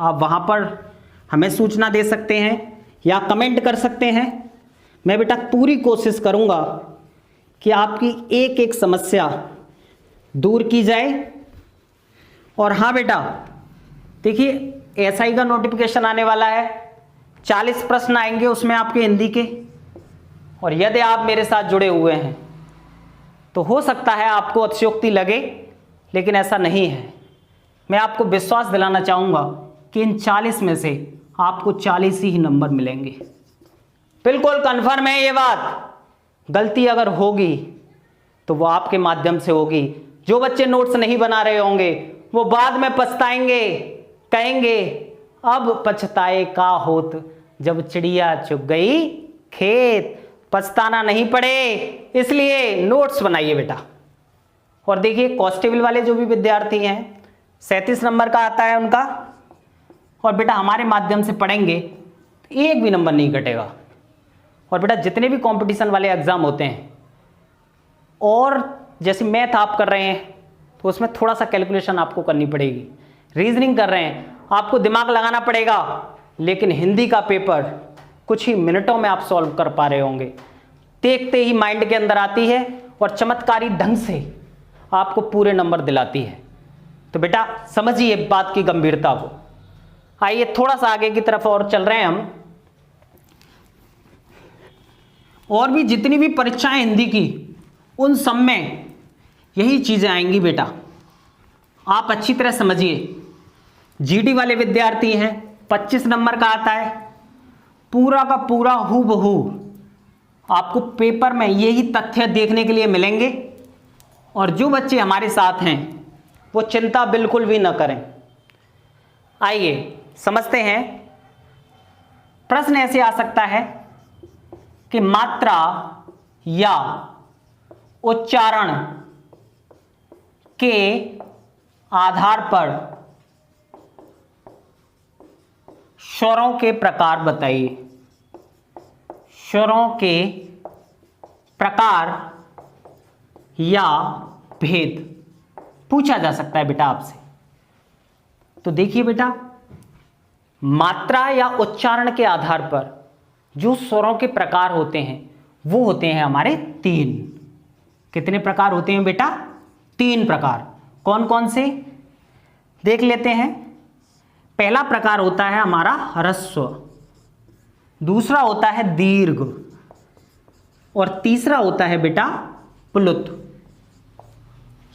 आप वहाँ पर हमें सूचना दे सकते हैं या कमेंट कर सकते हैं। मैं बेटा पूरी कोशिश करूँगा कि आपकी एक एक समस्या दूर की जाए। और हाँ बेटा देखिए, एसआई का नोटिफिकेशन आने वाला है, 40 प्रश्न आएंगे उसमें आपके हिंदी के, और यदि आप मेरे साथ जुड़े हुए हैं तो हो सकता है आपको अतिशयोक्ति लगे, लेकिन ऐसा नहीं है। मैं आपको विश्वास दिलाना चाहूँगा कि इन 40 में से आपको 40 ही नंबर मिलेंगे। बिल्कुल कन्फर्म है ये बात। गलती अगर होगी तो वो आपके माध्यम से होगी। जो बच्चे नोट्स नहीं बना रहे होंगे वो बाद में पछताएंगे, कहेंगे अब पछताए का होत, जब चिड़िया चुग गई खेत। पछताना नहीं पड़े, इसलिए नोट्स बनाइए बेटा। और देखिए कांस्टेबल वाले जो भी विद्यार्थी हैं 37 नंबर का आता है उनका, और बेटा हमारे माध्यम से पढ़ेंगे तो एक भी नंबर नहीं घटेगा। और बेटा जितने भी कंपटीशन वाले एग्जाम होते हैं, और जैसे मैथ आप कर रहे हैं तो उसमें थोड़ा सा कैलकुलेशन आपको करनी पड़ेगी, रीजनिंग कर रहे हैं आपको दिमाग लगाना पड़ेगा, लेकिन हिंदी का पेपर कुछ ही मिनटों में आप सॉल्व कर पा रहे होंगे। देखते ही माइंड के अंदर आती है और चमत्कारी ढंग से आपको पूरे नंबर दिलाती है। तो बेटा समझिए बात की गंभीरता को। आइए थोड़ा सा आगे की तरफ और चल रहे हैं हम। और भी जितनी भी परीक्षाएं हिंदी की, उन सब में यही चीजें आएंगी बेटा, आप अच्छी तरह समझिए। जीडी वाले विद्यार्थी हैं 25 नंबर का आता है, पूरा का पूरा हूबहू आपको पेपर में यही तथ्य देखने के लिए मिलेंगे। और जो बच्चे हमारे साथ हैं वो चिंता बिल्कुल भी न करें। आइए समझते हैं। प्रश्न ऐसे आ सकता है कि मात्रा या उच्चारण के आधार पर स्वरों के प्रकार बताइए। स्वरों के प्रकार या भेद पूछा जा सकता है बेटा आपसे। तो देखिए बेटा, मात्रा या उच्चारण के आधार पर जो स्वरों के प्रकार होते हैं वो होते हैं हमारे 3। कितने प्रकार होते हैं बेटा? 3 प्रकार। कौन कौन से देख लेते हैं। पहला प्रकार होता है हमारा ह्रस्व, दूसरा होता है दीर्घ, और तीसरा होता है बेटा प्लुत।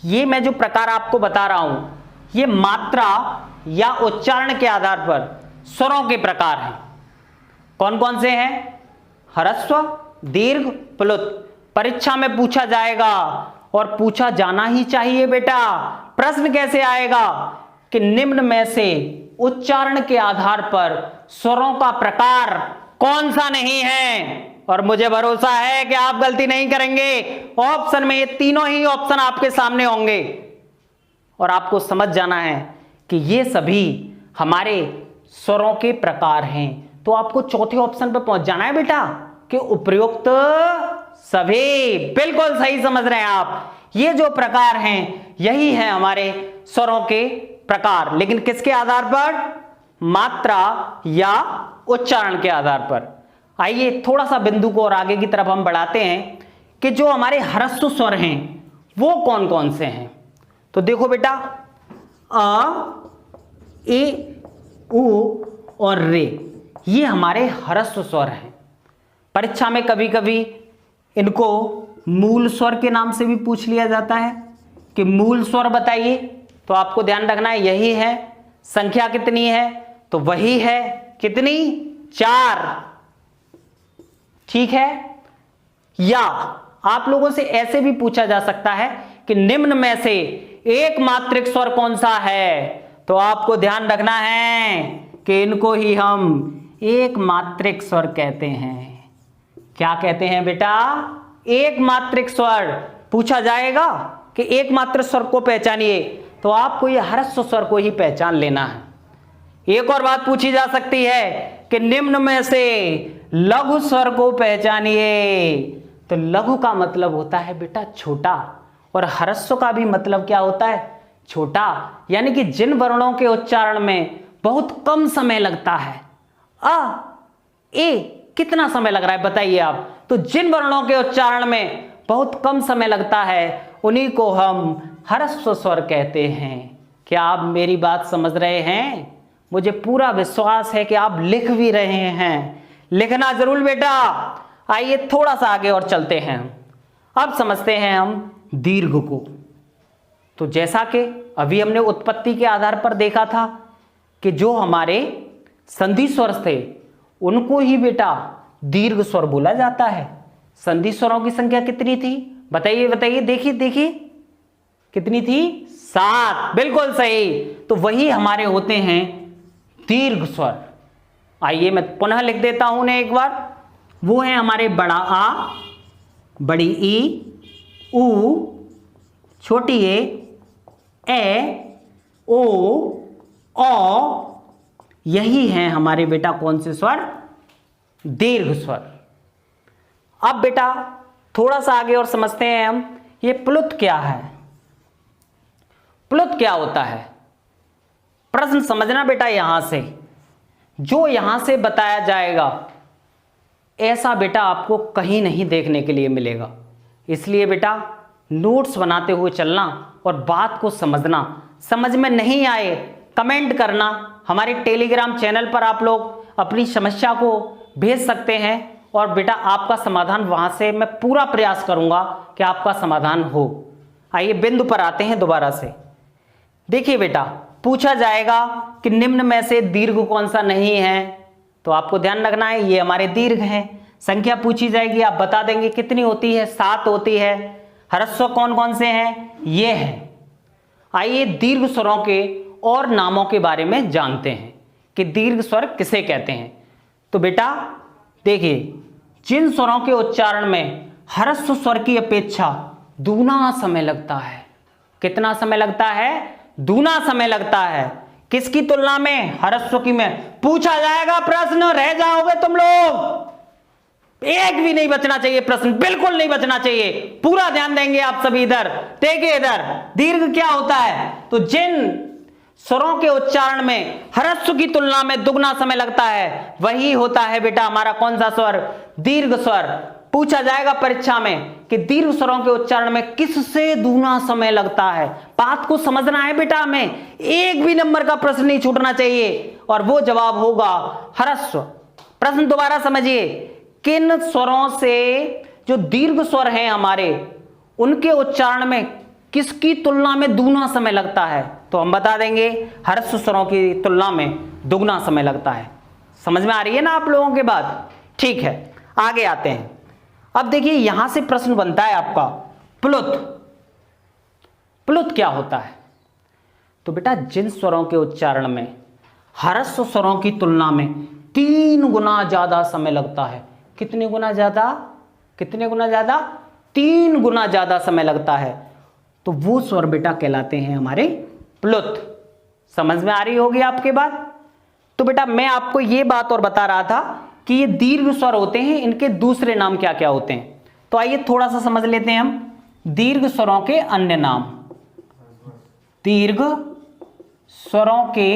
ये मैं जो प्रकार आपको बता रहा हूं ये मात्रा या उच्चारण के आधार पर स्वरों के प्रकार हैं। कौन कौन से हैं? ह्रस्व, दीर्घ, प्लुत। परीक्षा में पूछा जाएगा और पूछा जाना ही चाहिए बेटा। प्रश्न कैसे आएगा कि निम्न में से उच्चारण के आधार पर स्वरों का प्रकार कौन सा नहीं है? और मुझे भरोसा है कि आप गलती नहीं करेंगे। ऑप्शन में ये तीनों ही ऑप्शन आपके सामने होंगे और आपको समझ जाना है कि ये सभी हमारे स्वरों के प्रकार हैं। तो आपको चौथे ऑप्शन पर पहुंच जाना है बेटा कि उपयुक्त सभी। बिल्कुल सही समझ रहे हैं आप। ये जो प्रकार हैं यही है हमारे स्वरों के प्रकार, लेकिन किसके आधार पर? मात्रा या उच्चारण के आधार पर। आइए थोड़ा सा बिंदु को और आगे की तरफ हम बढ़ाते हैं कि जो हमारे ह्रस्व स्वर हैं वो कौन कौन से हैं। तो देखो बेटा, अ, ए, उ और रे, ये हमारे ह्रस्व स्वर हैं। परीक्षा में कभी कभी इनको मूल स्वर के नाम से भी पूछ लिया जाता है कि मूल स्वर बताइए। तो आपको ध्यान रखना है यही है। संख्या कितनी है? तो वही है, कितनी? 4। ठीक है। या आप लोगों से ऐसे भी पूछा जा सकता है कि निम्न में से एक मात्रिक स्वर कौन सा है? तो आपको ध्यान रखना है कि इनको ही हम एक मात्रिक स्वर कहते हैं। क्या कहते हैं बेटा? एक मात्रिक स्वर। पूछा जाएगा कि एक मात्रिक स्वर को पहचानिए, तो आपको ये ह्रस्व स्वर को ही पहचान लेना है। एक और बात पूछी जा सकती है कि निम्न में से लघु स्वर को पहचानिए। तो लघु का मतलब होता है बेटा छोटा, और ह्रस्व का भी मतलब क्या होता है? छोटा। यानी कि जिन वर्णों के उच्चारण में बहुत कम समय लगता है। अ, ए कितना समय लग रहा है बताइए आप? तो जिन वर्णों के उच्चारण में बहुत कम समय लगता है उन्हीं को हम ह्रस्व स्वर कहते हैं। क्या आप मेरी बात समझ रहे हैं? मुझे पूरा विश्वास है कि आप लिख भी रहे हैं। लिखना जरूर बेटा। आइए थोड़ा सा आगे और चलते हैं। अब समझते हैं हम दीर्घ को। तो जैसा कि अभी हमने उत्पत्ति के आधार पर देखा था कि जो हमारे संधि स्वर थे उनको ही बेटा दीर्घ स्वर बोला जाता है। संधि स्वरों की संख्या कितनी थी? बताइए बताइए, देखिए देखिए, कितनी थी? 7। बिल्कुल सही। तो वही हमारे होते हैं दीर्घ स्वर। आइए मैं पुनः लिख देता हूं उन्हें एक बार। वो है हमारे बड़ा आ, बड़ी ई, ऊ, छोटी ए, ओ, औ। यही है हमारे बेटा कौन से स्वर? दीर्घ स्वर। अब बेटा थोड़ा सा आगे और समझते हैं हम, ये प्लुत क्या है? प्लुत क्या होता है? प्रश्न समझना बेटा। यहां से जो यहां से बताया जाएगा ऐसा बेटा आपको कहीं नहीं देखने के लिए मिलेगा। इसलिए बेटा नोट्स बनाते हुए चलना और बात को समझना। समझ में नहीं आए कमेंट करना। हमारे टेलीग्राम चैनल पर आप लोग अपनी समस्या को भेज सकते हैं और बेटा आपका समाधान वहां से मैं पूरा प्रयास करूंगा कि आपका समाधान हो। आइए बिंदु पर आते हैं दोबारा से। देखिए बेटा पूछा जाएगा कि निम्न में से दीर्घ कौन सा नहीं है? तो आपको ध्यान रखना है ये हमारे दीर्घ हैं। संख्या पूछी जाएगी, आप बता देंगे कितनी होती है? 7 होती है। ह्रस्व कौन कौन से हैं? ये हैं। आइए दीर्घ स्वरों के और नामों के बारे में जानते हैं कि दीर्घ स्वर किसे कहते हैं। तो बेटा देखिए, जिन स्वरों के उच्चारण में ह्रस्व स्वर की अपेक्षा दूना समय लगता है। कितना समय लगता है? दूना समय लगता है। किसकी तुलना में? ह्रस्व की में। पूछा जाएगा प्रश्न, रह जाओगे तुम लोग। एक भी नहीं बचना चाहिए प्रश्न, बिल्कुल नहीं बचना चाहिए। पूरा ध्यान देंगे आप सभी। इधर देखिए, इधर दीर्घ क्या होता है? तो जिन स्वरों के उच्चारण में ह्रस्व की तुलना में दुगना समय लगता है वही होता है बेटा हमारा कौन सा स्वर? दीर्घ स्वर। पूछा जाएगा परीक्षा में कि दीर्घ स्वरों के उच्चारण में किससे दूना समय लगता है। बात को समझना है बेटा हमें। एक भी नंबर का प्रश्न नहीं छूटना चाहिए और वो जवाब होगा ह्रस्व। प्रश्न दोबारा समझिए, किन स्वरों से जो दीर्घ स्वर हैं हमारे उनके उच्चारण में किसकी तुलना में दूना समय लगता है? तो हम बता देंगे ह्रस्व स्वरों की तुलना में दुगना समय लगता है। समझ में आ रही है ना आप लोगों के बात? ठीक है, आगे आते हैं। अब देखिए यहां से प्रश्न बनता है आपका प्लुत। प्लुत क्या होता है? तो बेटा जिन स्वरों के उच्चारण में ह्रस्व स्वरों की तुलना में 3 गुना ज्यादा समय लगता है। कितने गुना ज्यादा? कितने गुना ज्यादा? 3 गुना ज्यादा समय लगता है। तो वो स्वर बेटा कहलाते हैं हमारे प्लुत। समझ में आ रही होगी आपके बात? तो बेटा मैं आपको ये बात और बता रहा था कि ये दीर्घ स्वर होते हैं, इनके दूसरे नाम क्या क्या होते हैं। तो आइए थोड़ा सा समझ लेते हैं हम दीर्घ स्वरों के अन्य नाम। दीर्घ स्वरों के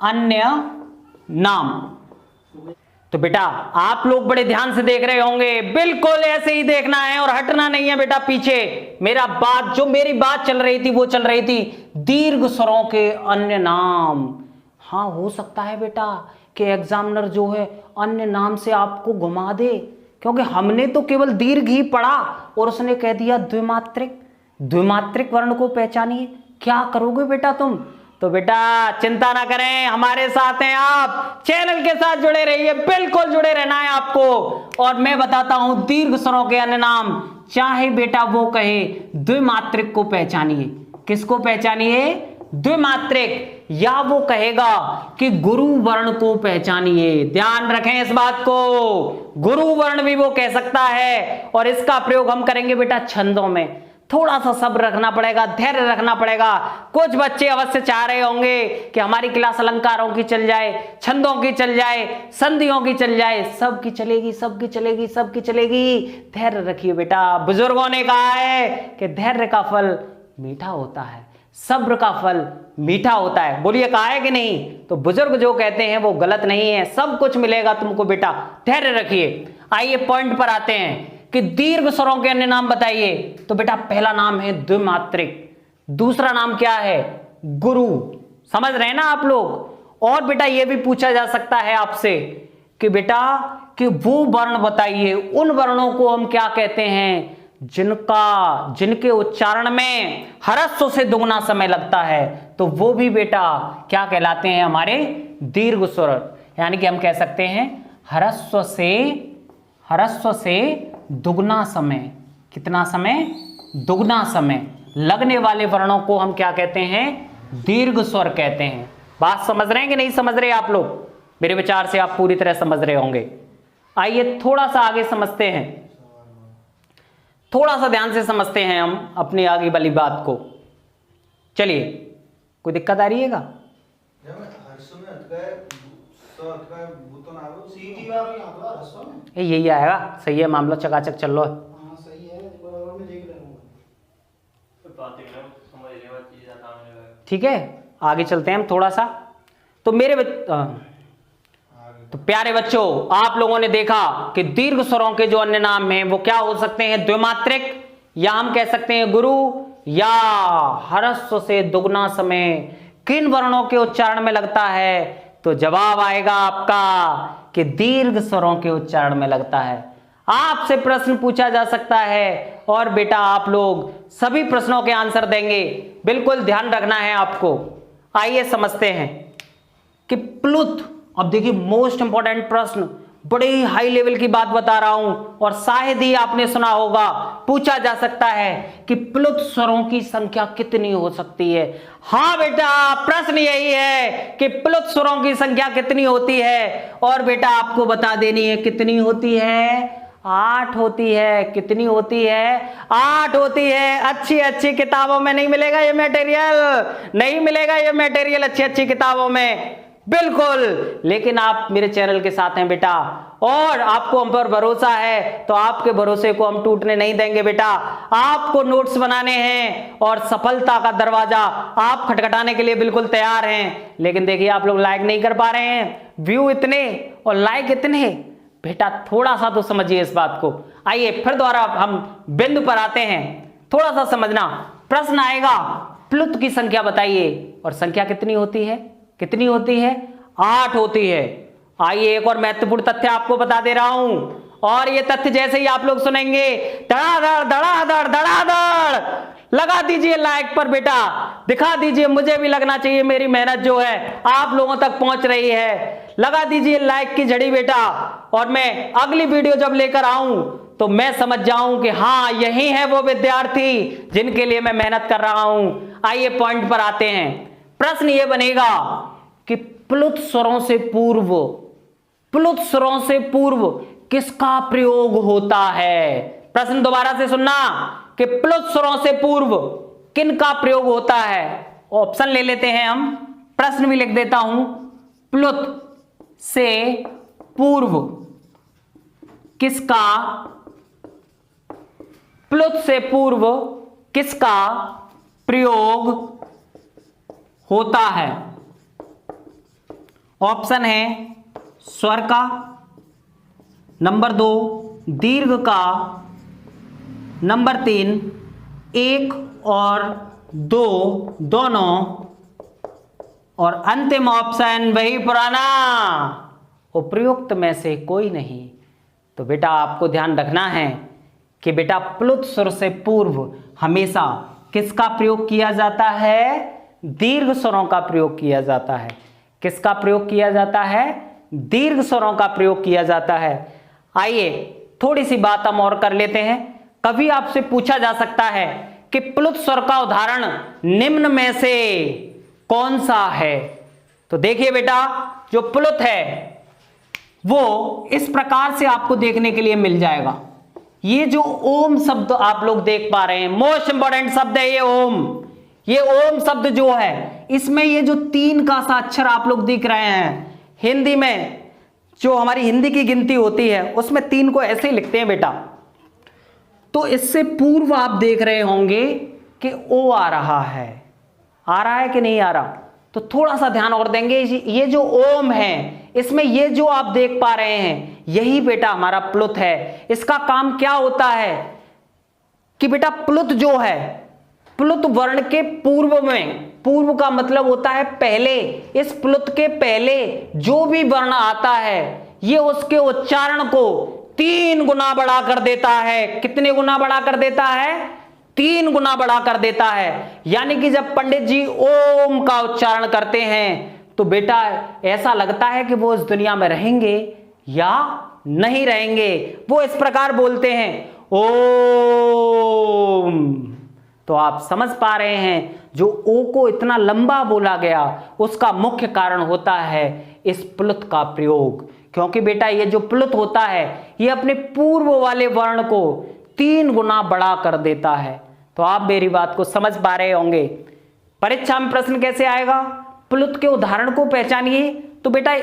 अन्य नाम। तो बेटा आप लोग बड़े ध्यान से देख रहे होंगे, बिल्कुल ऐसे ही देखना है और हटना नहीं है बेटा पीछे। मेरी बात चल रही थी वो चल रही थी दीर्घ स्वरों के अन्य नाम। हाँ हो सकता है बेटा कि एग्जामिनर जो है अन्य नाम से आपको घुमा दे, क्योंकि हमने तो केवल दीर्घ ही पढ़ा और उसने कह दिया द्विमात्रिक। द्विमात्रिक वर्ण को पहचानिए। क्या करोगे बेटा तुम? तो बेटा चिंता ना करें, हमारे साथ हैं आप, चैनल के साथ जुड़े रहिए, बिल्कुल जुड़े रहना है आपको। और मैं बताता हूं दीर्घ स्वरों के अन्य नाम, चाहे बेटा वो कहे द्विमात्रिक को पहचानिए। किसको पहचानिए? द्विमात्रिक। या वो कहेगा कि गुरु वर्ण को पहचानिए। ध्यान रखें इस बात को, गुरु वर्ण भी वो कह सकता है। और इसका प्रयोग हम करेंगे बेटा छंदों में। थोड़ा सा सब्र रखना पड़ेगा, धैर्य रखना पड़ेगा। कुछ बच्चे अवश्य चाह रहे होंगे कि हमारी क्लास अलंकारों की चल जाए, छंदों की चल जाए, संधियों की चल जाए। सबकी चलेगी, सबकी चलेगी, सबकी चलेगी। धैर्य रखिए बेटा। बुजुर्गों ने कहा है कि धैर्य का फल मीठा होता है, सब्र का फल मीठा होता है। बोलिए कहा है कि नहीं? तो बुजुर्ग जो कहते हैं वो गलत नहीं है, सब कुछ मिलेगा तुमको बेटा, धैर्य रखिए। आइए पॉइंट पर आते हैं कि दीर्घ स्वरों के अन्य नाम बताइए। तो बेटा पहला नाम है द्विमात्रिक, दूसरा नाम क्या है? गुरु। समझ रहे हैं ना आप लोग? और बेटा यह भी पूछा जा सकता है आपसे कि बेटा कि वो वर्ण बताइए, उन वर्णों को हम क्या कहते हैं जिनके उच्चारण में ह्रस्व से दुगना समय लगता है। तो वो भी बेटा क्या कहलाते हैं? हमारे दीर्घ स्वर। यानी कि हम कह सकते हैं ह्रस्व से दुगना समय। कितना समय? दुगना समय लगने वाले वर्णों को हम क्या कहते हैं? दीर्घ स्वर कहते हैं। बात समझ रहे हैं कि नहीं समझ रहे आप लोग? मेरे विचार से आप पूरी तरह समझ रहे होंगे। आइए थोड़ा सा आगे समझते हैं, थोड़ा सा ध्यान से समझते हैं हम अपनी आगे वाली बात को। चलिए, कोई दिक्कत आ रही है क्या? यही आएगा, सही है, मामला चकाचक चल लो। ठीक है, आगे चलते हैं हम थोड़ा सा। तो तो प्यारे बच्चों, आप लोगों ने देखा कि दीर्घ स्वरों के जो अन्य नाम हैं वो क्या हो सकते हैं? द्विमात्रिक, या हम कह सकते हैं गुरु, या ह्रस्व से दुगना समय किन वर्णों के उच्चारण में लगता है? तो जवाब आएगा आपका कि दीर्घ स्वरों के उच्चारण में लगता है। आपसे प्रश्न पूछा जा सकता है और बेटा आप लोग सभी प्रश्नों के आंसर देंगे, बिल्कुल ध्यान रखना है आपको। आइए समझते हैं कि प्लुत। अब देखिए मोस्ट इंपॉर्टेंट प्रश्न, बड़े हाई लेवल की बात बता रहा हूं और शायद ही आपने सुना होगा, पूछा जा सकता है कि प्लुत स्वरों की संख्या कितनी हो सकती है। हाँ बेटा, प्रश्न यही है कि प्लुत स्वरों की संख्या कितनी होती है। और बेटा आपको बता देनी है कितनी होती है? 8 होती है। कितनी होती है? 8 होती है। अच्छी किताबों में नहीं मिलेगा ये मटेरियल, नहीं मिलेगा ये मटेरियल अच्छी किताबों में, बिल्कुल। लेकिन आप मेरे चैनल के साथ हैं बेटा, और आपको हम पर भरोसा है, तो आपके भरोसे को हम टूटने नहीं देंगे बेटा। आपको नोट्स बनाने हैं और सफलता का दरवाजा आप खटखटाने के लिए बिल्कुल तैयार हैं। लेकिन देखिए आप लोग लाइक नहीं कर पा रहे हैं, व्यू इतने और लाइक इतने। बेटा थोड़ा सा तो समझिए इस बात को। आइए फिर दोबारा हम बिंदु पर आते हैं, थोड़ा सा समझना। प्रश्न आएगा प्लुत की संख्या बताइए, और संख्या कितनी होती है? कितनी होती है? 8 होती है। आइए एक और महत्वपूर्ण तथ्य आपको बता दे रहा हूं, और ये तथ्य जैसे ही आप लोग सुनेंगे धड़ाधड़ लगा दीजिए लाइक पर बेटा, दिखा दीजिए, मुझे भी लगना चाहिए मेरी मेहनत जो है आप लोगों तक पहुंच रही है। लगा दीजिए लाइक की झड़ी बेटा, और मैं अगली वीडियो जब लेकर आऊं तो मैं समझ जाऊं कि हाँ यही है वो विद्यार्थी जिनके लिए मैं मेहनत कर रहा हूं। आइए पॉइंट पर आते हैं। प्रश्न ये बनेगा कि प्लुत स्वरों से पूर्व किसका प्रयोग होता है? प्रश्न दोबारा से सुनना कि प्लुत स्वरों से पूर्व किनका प्रयोग होता है? ऑप्शन ले लेते हैं हम, प्रश्न भी लिख देता हूं। प्लुत से पूर्व किसका प्रयोग होता है? ऑप्शन है स्वर का, नंबर 2 दीर्घ का, नंबर 3 1 और 2 दोनों, और अंतिम ऑप्शन वही पुराना, उपर्युक्त में से कोई नहीं। तो बेटा आपको ध्यान रखना है कि बेटा प्लुत स्वर से पूर्व हमेशा किसका प्रयोग किया जाता है? दीर्घ स्वरों का प्रयोग किया जाता है। किसका प्रयोग किया जाता है? दीर्घ स्वरों का प्रयोग किया जाता है। आइए थोड़ी सी बात हम और कर लेते हैं। कभी आपसे पूछा जा सकता है कि प्लुत स्वर का उदाहरण निम्न में से कौन सा है? तो देखिए बेटा, जो प्लुत है वो इस प्रकार से आपको देखने के लिए मिल जाएगा। ये जो ओम शब्द आप लोग देख पा रहे हैं, मोस्ट इंपॉर्टेंट शब्द है ये ओम। ये ओम शब्द जो है, इसमें ये जो 3 का सा अक्षर आप लोग दिख रहे हैं, हिंदी में जो हमारी हिंदी की गिनती होती है उसमें 3 को ऐसे ही लिखते हैं बेटा। तो इससे पूर्व आप देख रहे होंगे कि ओ आ रहा है कि नहीं आ रहा? तो थोड़ा सा ध्यान और देंगे। ये जो ओम है, इसमें ये जो आप देख पा रहे हैं, यही बेटा हमारा प्लुत है। इसका काम क्या होता है कि बेटा प्लुत जो है, प्लुत वर्ण के पूर्व में, पूर्व का मतलब होता है पहले, इस प्लुत के पहले जो भी वर्ण आता है ये उसके उच्चारण को 3 गुना बढ़ा कर देता है। कितने गुना बढ़ा कर देता है? 3 गुना बढ़ा कर देता है। यानी कि जब पंडित जी ओम का उच्चारण करते हैं तो बेटा ऐसा लगता है कि वो इस दुनिया में रहेंगे या नहीं रहेंगे। वो इस प्रकार बोलते हैं ओम। तो आप समझ पा रहे हैं, जो ओ को इतना लंबा बोला गया उसका मुख्य कारण होता है इस प्लुत का प्रयोग। क्योंकि बेटा ये जो प्लुत होता है ये अपने पूर्व वाले वर्ण को 3 गुना बढ़ा कर देता है। तो आप मेरी बात को समझ पा रहे होंगे। परीक्षा में प्रश्न कैसे आएगा? प्लुत के उदाहरण को पहचानिए। तो बेटा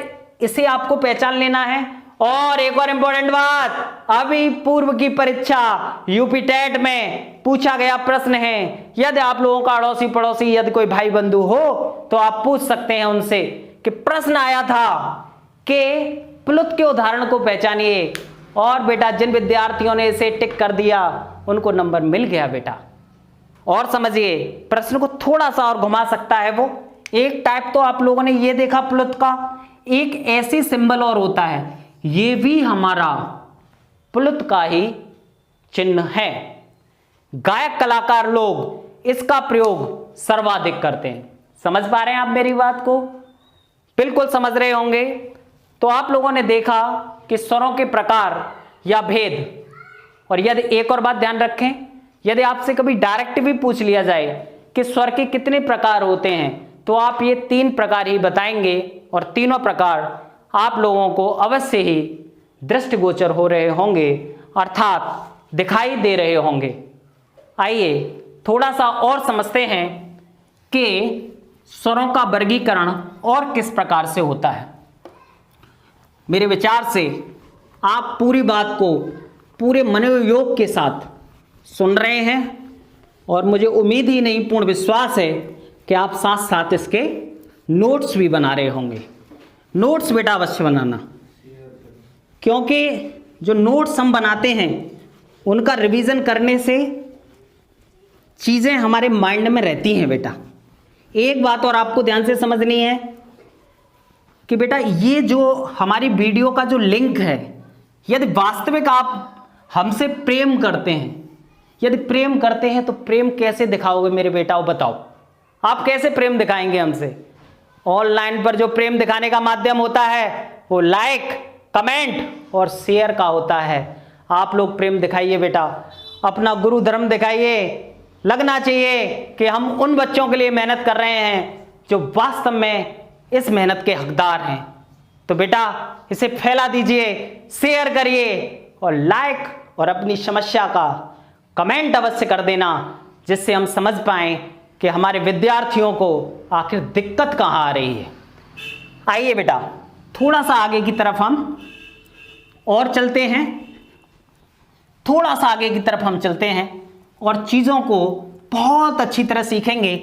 इसे आपको पहचान लेना है। और एक और इंपॉर्टेंट बात, अभी पूर्व की परीक्षा यूपी टेट में पूछा गया प्रश्न है। यदि आप लोगों का अड़ोसी पड़ोसी यदि कोई भाई बंधु हो तो आप पूछ सकते हैं उनसे कि प्रश्न आया था कि प्लुत के उदाहरण को पहचानिए। और बेटा जिन विद्यार्थियों ने इसे टिक कर दिया उनको नंबर मिल गया बेटा। और समझिए, प्रश्न को थोड़ा सा और घुमा सकता है वो। एक टाइप तो आप लोगों ने ये देखा प्लुत का, एक ऐसी सिंबल और होता है, ये भी हमारा प्लुत का ही चिन्ह है। गायक कलाकार लोग इसका प्रयोग सर्वाधिक करते हैं। समझ पा रहे हैं आप मेरी बात को? बिल्कुल समझ रहे होंगे। तो आप लोगों ने देखा कि स्वरों के प्रकार या भेद। और यदि एक और बात ध्यान रखें, यदि आपसे कभी डायरेक्ट भी पूछ लिया जाए कि स्वर के कितने प्रकार होते हैं तो आप ये 3 प्रकार ही बताएंगे। और तीनों प्रकार आप लोगों को अवश्य ही दृष्टिगोचर हो रहे होंगे, अर्थात दिखाई दे रहे होंगे। आइए थोड़ा सा और समझते हैं कि स्वरों का वर्गीकरण और किस प्रकार से होता है। मेरे विचार से आप पूरी बात को पूरे मनोयोग के साथ सुन रहे हैं और मुझे उम्मीद ही नहीं, पूर्ण विश्वास है कि आप साथ साथ इसके नोट्स भी बना रहे होंगे। नोट्स बेटा अवश्य बनाना, क्योंकि जो नोट्स हम बनाते हैं उनका रिवीजन करने से चीज़ें हमारे माइंड में रहती हैं बेटा। एक बात और आपको ध्यान से समझनी है कि बेटा ये जो हमारी वीडियो का जो लिंक है, यदि वास्तविक आप हमसे प्रेम करते हैं, यदि प्रेम करते हैं तो प्रेम कैसे दिखाओगे मेरे बेटा, वो बताओ। आप कैसे प्रेम दिखाएंगे हमसे? ऑनलाइन पर जो प्रेम दिखाने का माध्यम होता है वो लाइक, कमेंट और शेयर का होता है। आप लोग प्रेम दिखाइए बेटा, अपना गुरु धर्म दिखाइए। लगना चाहिए कि हम उन बच्चों के लिए मेहनत कर रहे हैं जो वास्तव में इस मेहनत के हकदार हैं। तो बेटा इसे फैला दीजिए, शेयर करिए और लाइक और अपनी समस्या का कमेंट अवश्य कर देना, जिससे हम समझ पाएं कि हमारे विद्यार्थियों को आखिर दिक्कत कहाँ आ रही है। आइए बेटा थोड़ा सा आगे की तरफ हम और चलते हैं, थोड़ा सा आगे की तरफ हम चलते हैं और चीज़ों को बहुत अच्छी तरह सीखेंगे,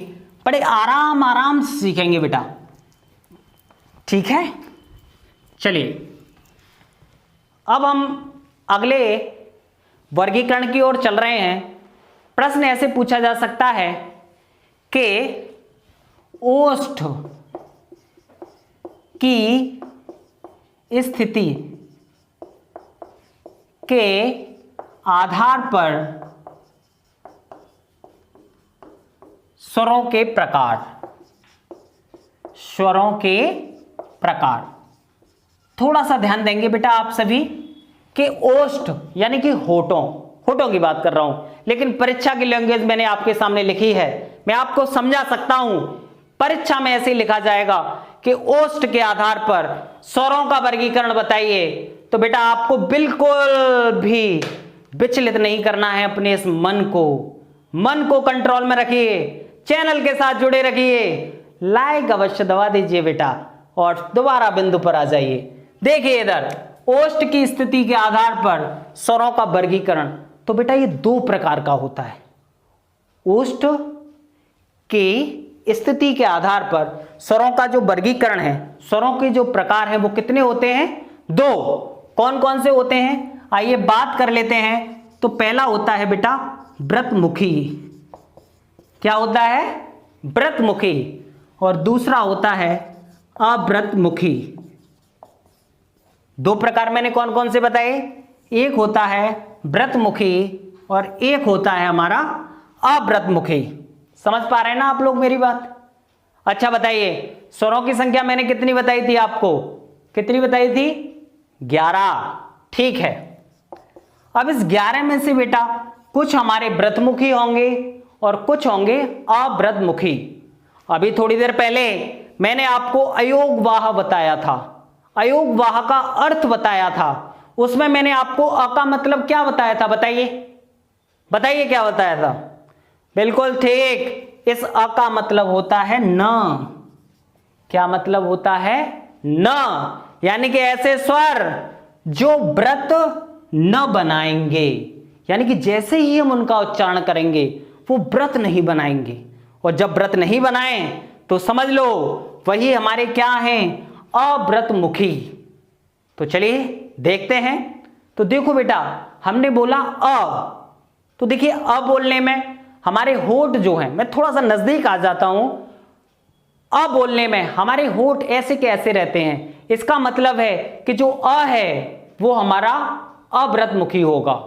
बड़े आराम आराम से सीखेंगे बेटा, ठीक है? चलिए अब हम अगले वर्गीकरण की ओर चल रहे हैं। प्रश्न ऐसे पूछा जा सकता है कि ओष्ठ की स्थिति के आधार पर स्वरों के प्रकार, स्वरों के प्रकार। थोड़ा सा ध्यान देंगे बेटा आप सभी कि ओष्ठ यानी कि होठों की बात कर रहा हूं, लेकिन परीक्षा की लैंग्वेज मैंने आपके सामने लिखी है, मैं आपको समझा सकता हूं। परीक्षा में ऐसे लिखा जाएगा कि ओष्ठ के आधार पर स्वरों का वर्गीकरण बताइए, तो बेटा आपको बिल्कुल भी विचलित नहीं करना है। अपने इस मन को कंट्रोल में रखिए, चैनल के साथ जुड़े रखिए, लाइक अवश्य दबा दीजिए बेटा, और दोबारा बिंदु पर आ जाइए। देखिए इधर ओष्ठ की स्थिति के आधार पर स्वरों का वर्गीकरण, तो बेटा ये दो प्रकार का होता है। ओष्ठ की स्थिति के आधार पर स्वरों का जो वर्गीकरण है, स्वरों के जो प्रकार हैं वो कितने होते हैं? दो। कौन कौन से होते हैं आइए बात कर लेते हैं। तो पहला होता है बेटा व्रतमुखी। क्या होता है? व्रतमुखी। और दूसरा होता है अव्रतमुखी। दो प्रकार मैंने कौन कौन से बताए? एक होता है व्रतमुखी और एक होता है हमारा अव्रतमुखी। समझ पा रहे हैं ना आप लोग मेरी बात? अच्छा बताइए, स्वरों की संख्या मैंने कितनी बताई थी आपको? कितनी बताई थी? 11। ठीक है। अब इस 11 में से बेटा कुछ हमारे व्रतमुखी होंगे और कुछ होंगे अव्रतमुखी। अभी थोड़ी देर पहले मैंने आपको अयोगवाह बताया था, अयोगवाह का अर्थ बताया था। उसमें मैंने आपको अ का मतलब क्या बताया था? बताइए बताइए क्या बताया था? बिल्कुल ठीक, इस अ का मतलब होता है न। क्या मतलब होता है? न। यानी कि ऐसे स्वर जो व्रत न बनाएंगे, यानी कि जैसे ही हम उनका उच्चारण करेंगे वो व्रत नहीं बनाएंगे। और जब व्रत नहीं बनाएं तो समझ लो वही हमारे क्या हैं? अव्रतमुखी। तो चलिए देखते हैं। तो देखो बेटा हमने बोला अ, तो देखिए अ बोलने में हमारे होठ जो हैं, मैं थोड़ा सा नजदीक आ जाता हूं। अ बोलने में हमारे होठ ऐसे के ऐसे रहते हैं। इसका मतलब है कि जो अ है वो हमारा अव्रतमुखी होगा।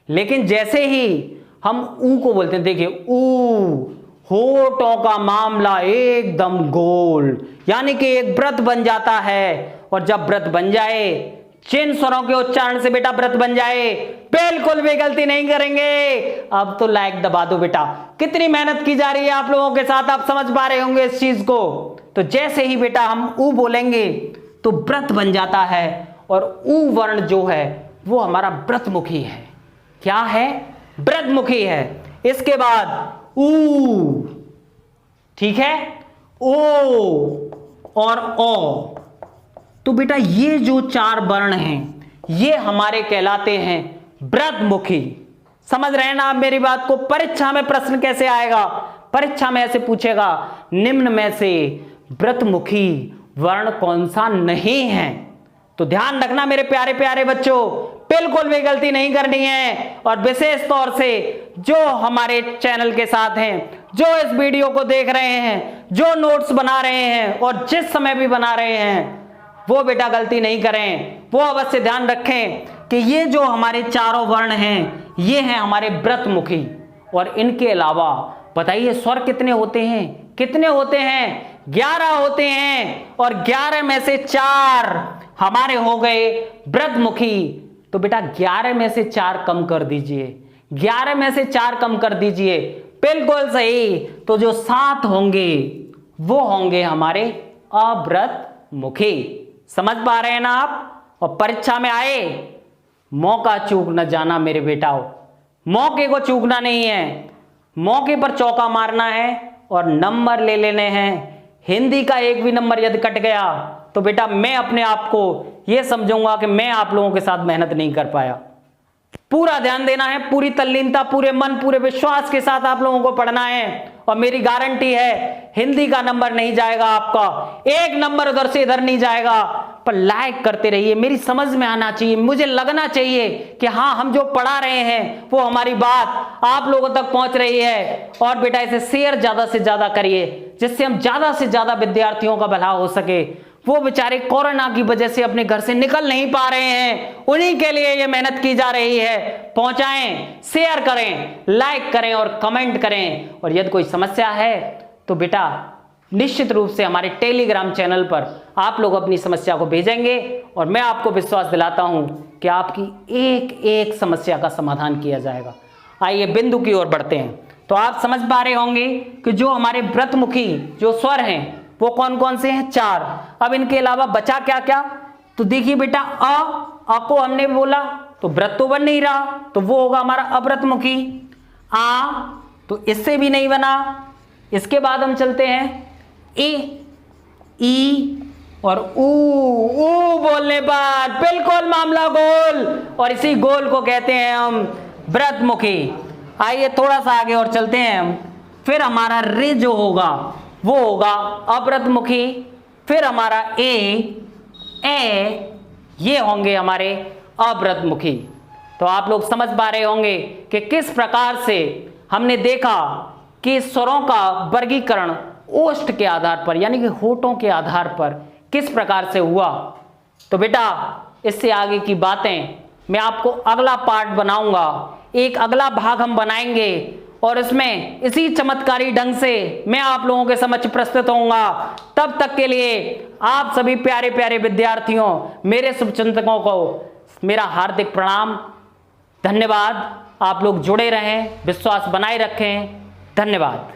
लेकिन जैसे ही हम ऊ को बोलते हैं, देखिए ऊ, होठों का मामला एकदम गोल, यानी कि एक व्रत बन जाता है। और जब व्रत बन जाए, जिन स्वरों के उच्चारण से बेटा व्रत बन जाए, बिल्कुल भी गलती नहीं करेंगे। अब तो लाइक दबा दो बेटा, कितनी मेहनत की जा रही है आप लोगों के साथ, आप समझ पा रहे होंगे इस चीज को। तो जैसे ही बेटा हम ऊ बोलेंगे तो व्रत बन जाता है, और ऊ वर्ण जो है वो हमारा व्रतमुखी है। क्या है? व्रतमुखी है। इसके बाद ऊ, ठीक है, ओ और ओ। तो बेटा ये जो चार वर्ण हैं ये हमारे कहलाते हैं व्रतमुखी। समझ रहे हैं ना आप मेरी बात को? परीक्षा में प्रश्न कैसे आएगा? परीक्षा में ऐसे पूछेगा, निम्न में से व्रतमुखी वर्ण कौन सा नहीं है? तो ध्यान रखना मेरे प्यारे प्यारे बच्चों, बिल्कुल भी गलती नहीं करनी है। और विशेष तौर से जो हमारे चैनल के साथ हैं, जो इस वीडियो को देख रहे हैं, जो नोट्स बना रहे हैं और जिस समय भी बना रहे हैं, वो बेटा गलती नहीं करें। वो अवश्य ध्यान रखें कि ये जो हमारे चारों वर्ण हैं ये हैं हमारे व्रतमुखी। और इनके अलावा बताइए स्वर कितने होते हैं? कितने होते हैं? 11 होते हैं। और 11 में से 4 हमारे हो गए व्रतमुखी। तो बेटा 11 में से 4 कम कर दीजिए, 11 में से 4 कम कर दीजिए, बिल्कुल सही। तो जो 7 होंगे वो होंगे हमारे अव्रतमुखी। समझ पा रहे हैं ना आप? और परीक्षा में आए, मौका चूक न जाना मेरे बेटाओ, मौके को चूकना नहीं है, मौके पर चौका मारना है और नंबर ले लेने हैं। हिंदी का एक भी नंबर यदि कट गया तो बेटा मैं अपने आप को यह समझूंगा कि मैं आप लोगों के साथ मेहनत नहीं कर पाया। पूरा ध्यान देना है, पूरी तल्लीनता, पूरे मन, पूरे विश्वास के साथ आप लोगों को पढ़ना है। और मेरी गारंटी है हिंदी का नंबर नहीं जाएगा आपका, एक नंबर उधर से इधर नहीं जाएगा। पर लाइक करते रहिए, मेरी समझ में आना चाहिए, मुझे लगना चाहिए कि हाँ हम जो पढ़ा रहे हैं वो हमारी बात आप लोगों तक पहुंच रही है। और बेटा इसे शेयर ज्यादा से ज्यादा करिए, जिससे हम ज्यादा से ज्यादा विद्यार्थियों का भला हो सके। वो बेचारे कोरोना की वजह से अपने घर से निकल नहीं पा रहे हैं, उन्हीं के लिए ये मेहनत की जा रही है। पहुंचाएं, शेयर करें, लाइक करें और कमेंट करें। और यदि कोई समस्या है तो बेटा निश्चित रूप से हमारे टेलीग्राम चैनल पर आप लोग अपनी समस्या को भेजेंगे और मैं आपको विश्वास दिलाता हूं कि आपकी एक एक समस्या का समाधान किया जाएगा। आइए बिंदु की ओर बढ़ते हैं। तो आप समझ पा रहे होंगे कि जो हमारे व्रतमुखी जो स्वर हैं वो कौन कौन से हैं? 4। अब इनके अलावा बचा क्या क्या? तो देखिए बेटा अ को हमने बोला तो व्रत तो बन नहीं रहा, तो वो होगा हमारा अव्रतमुखी। आ तो इससे भी नहीं बना। इसके बाद हम चलते हैं ए, ई और ऊ बोलने पर बिल्कुल मामला गोल, और इसी गोल को कहते हैं हम व्रतमुखी। आइए थोड़ा सा आगे और चलते हैं हम। फिर हमारा रे जो होगा वो होगा अव्रतमुखी। फिर हमारा ए ये होंगे हमारे अव्रतमुखी। तो आप लोग समझ पा रहे होंगे कि किस प्रकार से हमने देखा कि स्वरों का वर्गीकरण ओष्ठ के आधार पर यानी कि होठों के आधार पर किस प्रकार से हुआ। तो बेटा इससे आगे की बातें मैं आपको अगला पार्ट बनाऊंगा, एक अगला भाग हम बनाएंगे और इसमें इसी चमत्कारी ढंग से मैं आप लोगों के समक्ष प्रस्तुत होऊंगा। तब तक के लिए आप सभी प्यारे प्यारे विद्यार्थियों, मेरे शुभचिंतकों को मेरा हार्दिक प्रणाम, धन्यवाद। आप लोग जुड़े रहें, विश्वास बनाए रखें। धन्यवाद।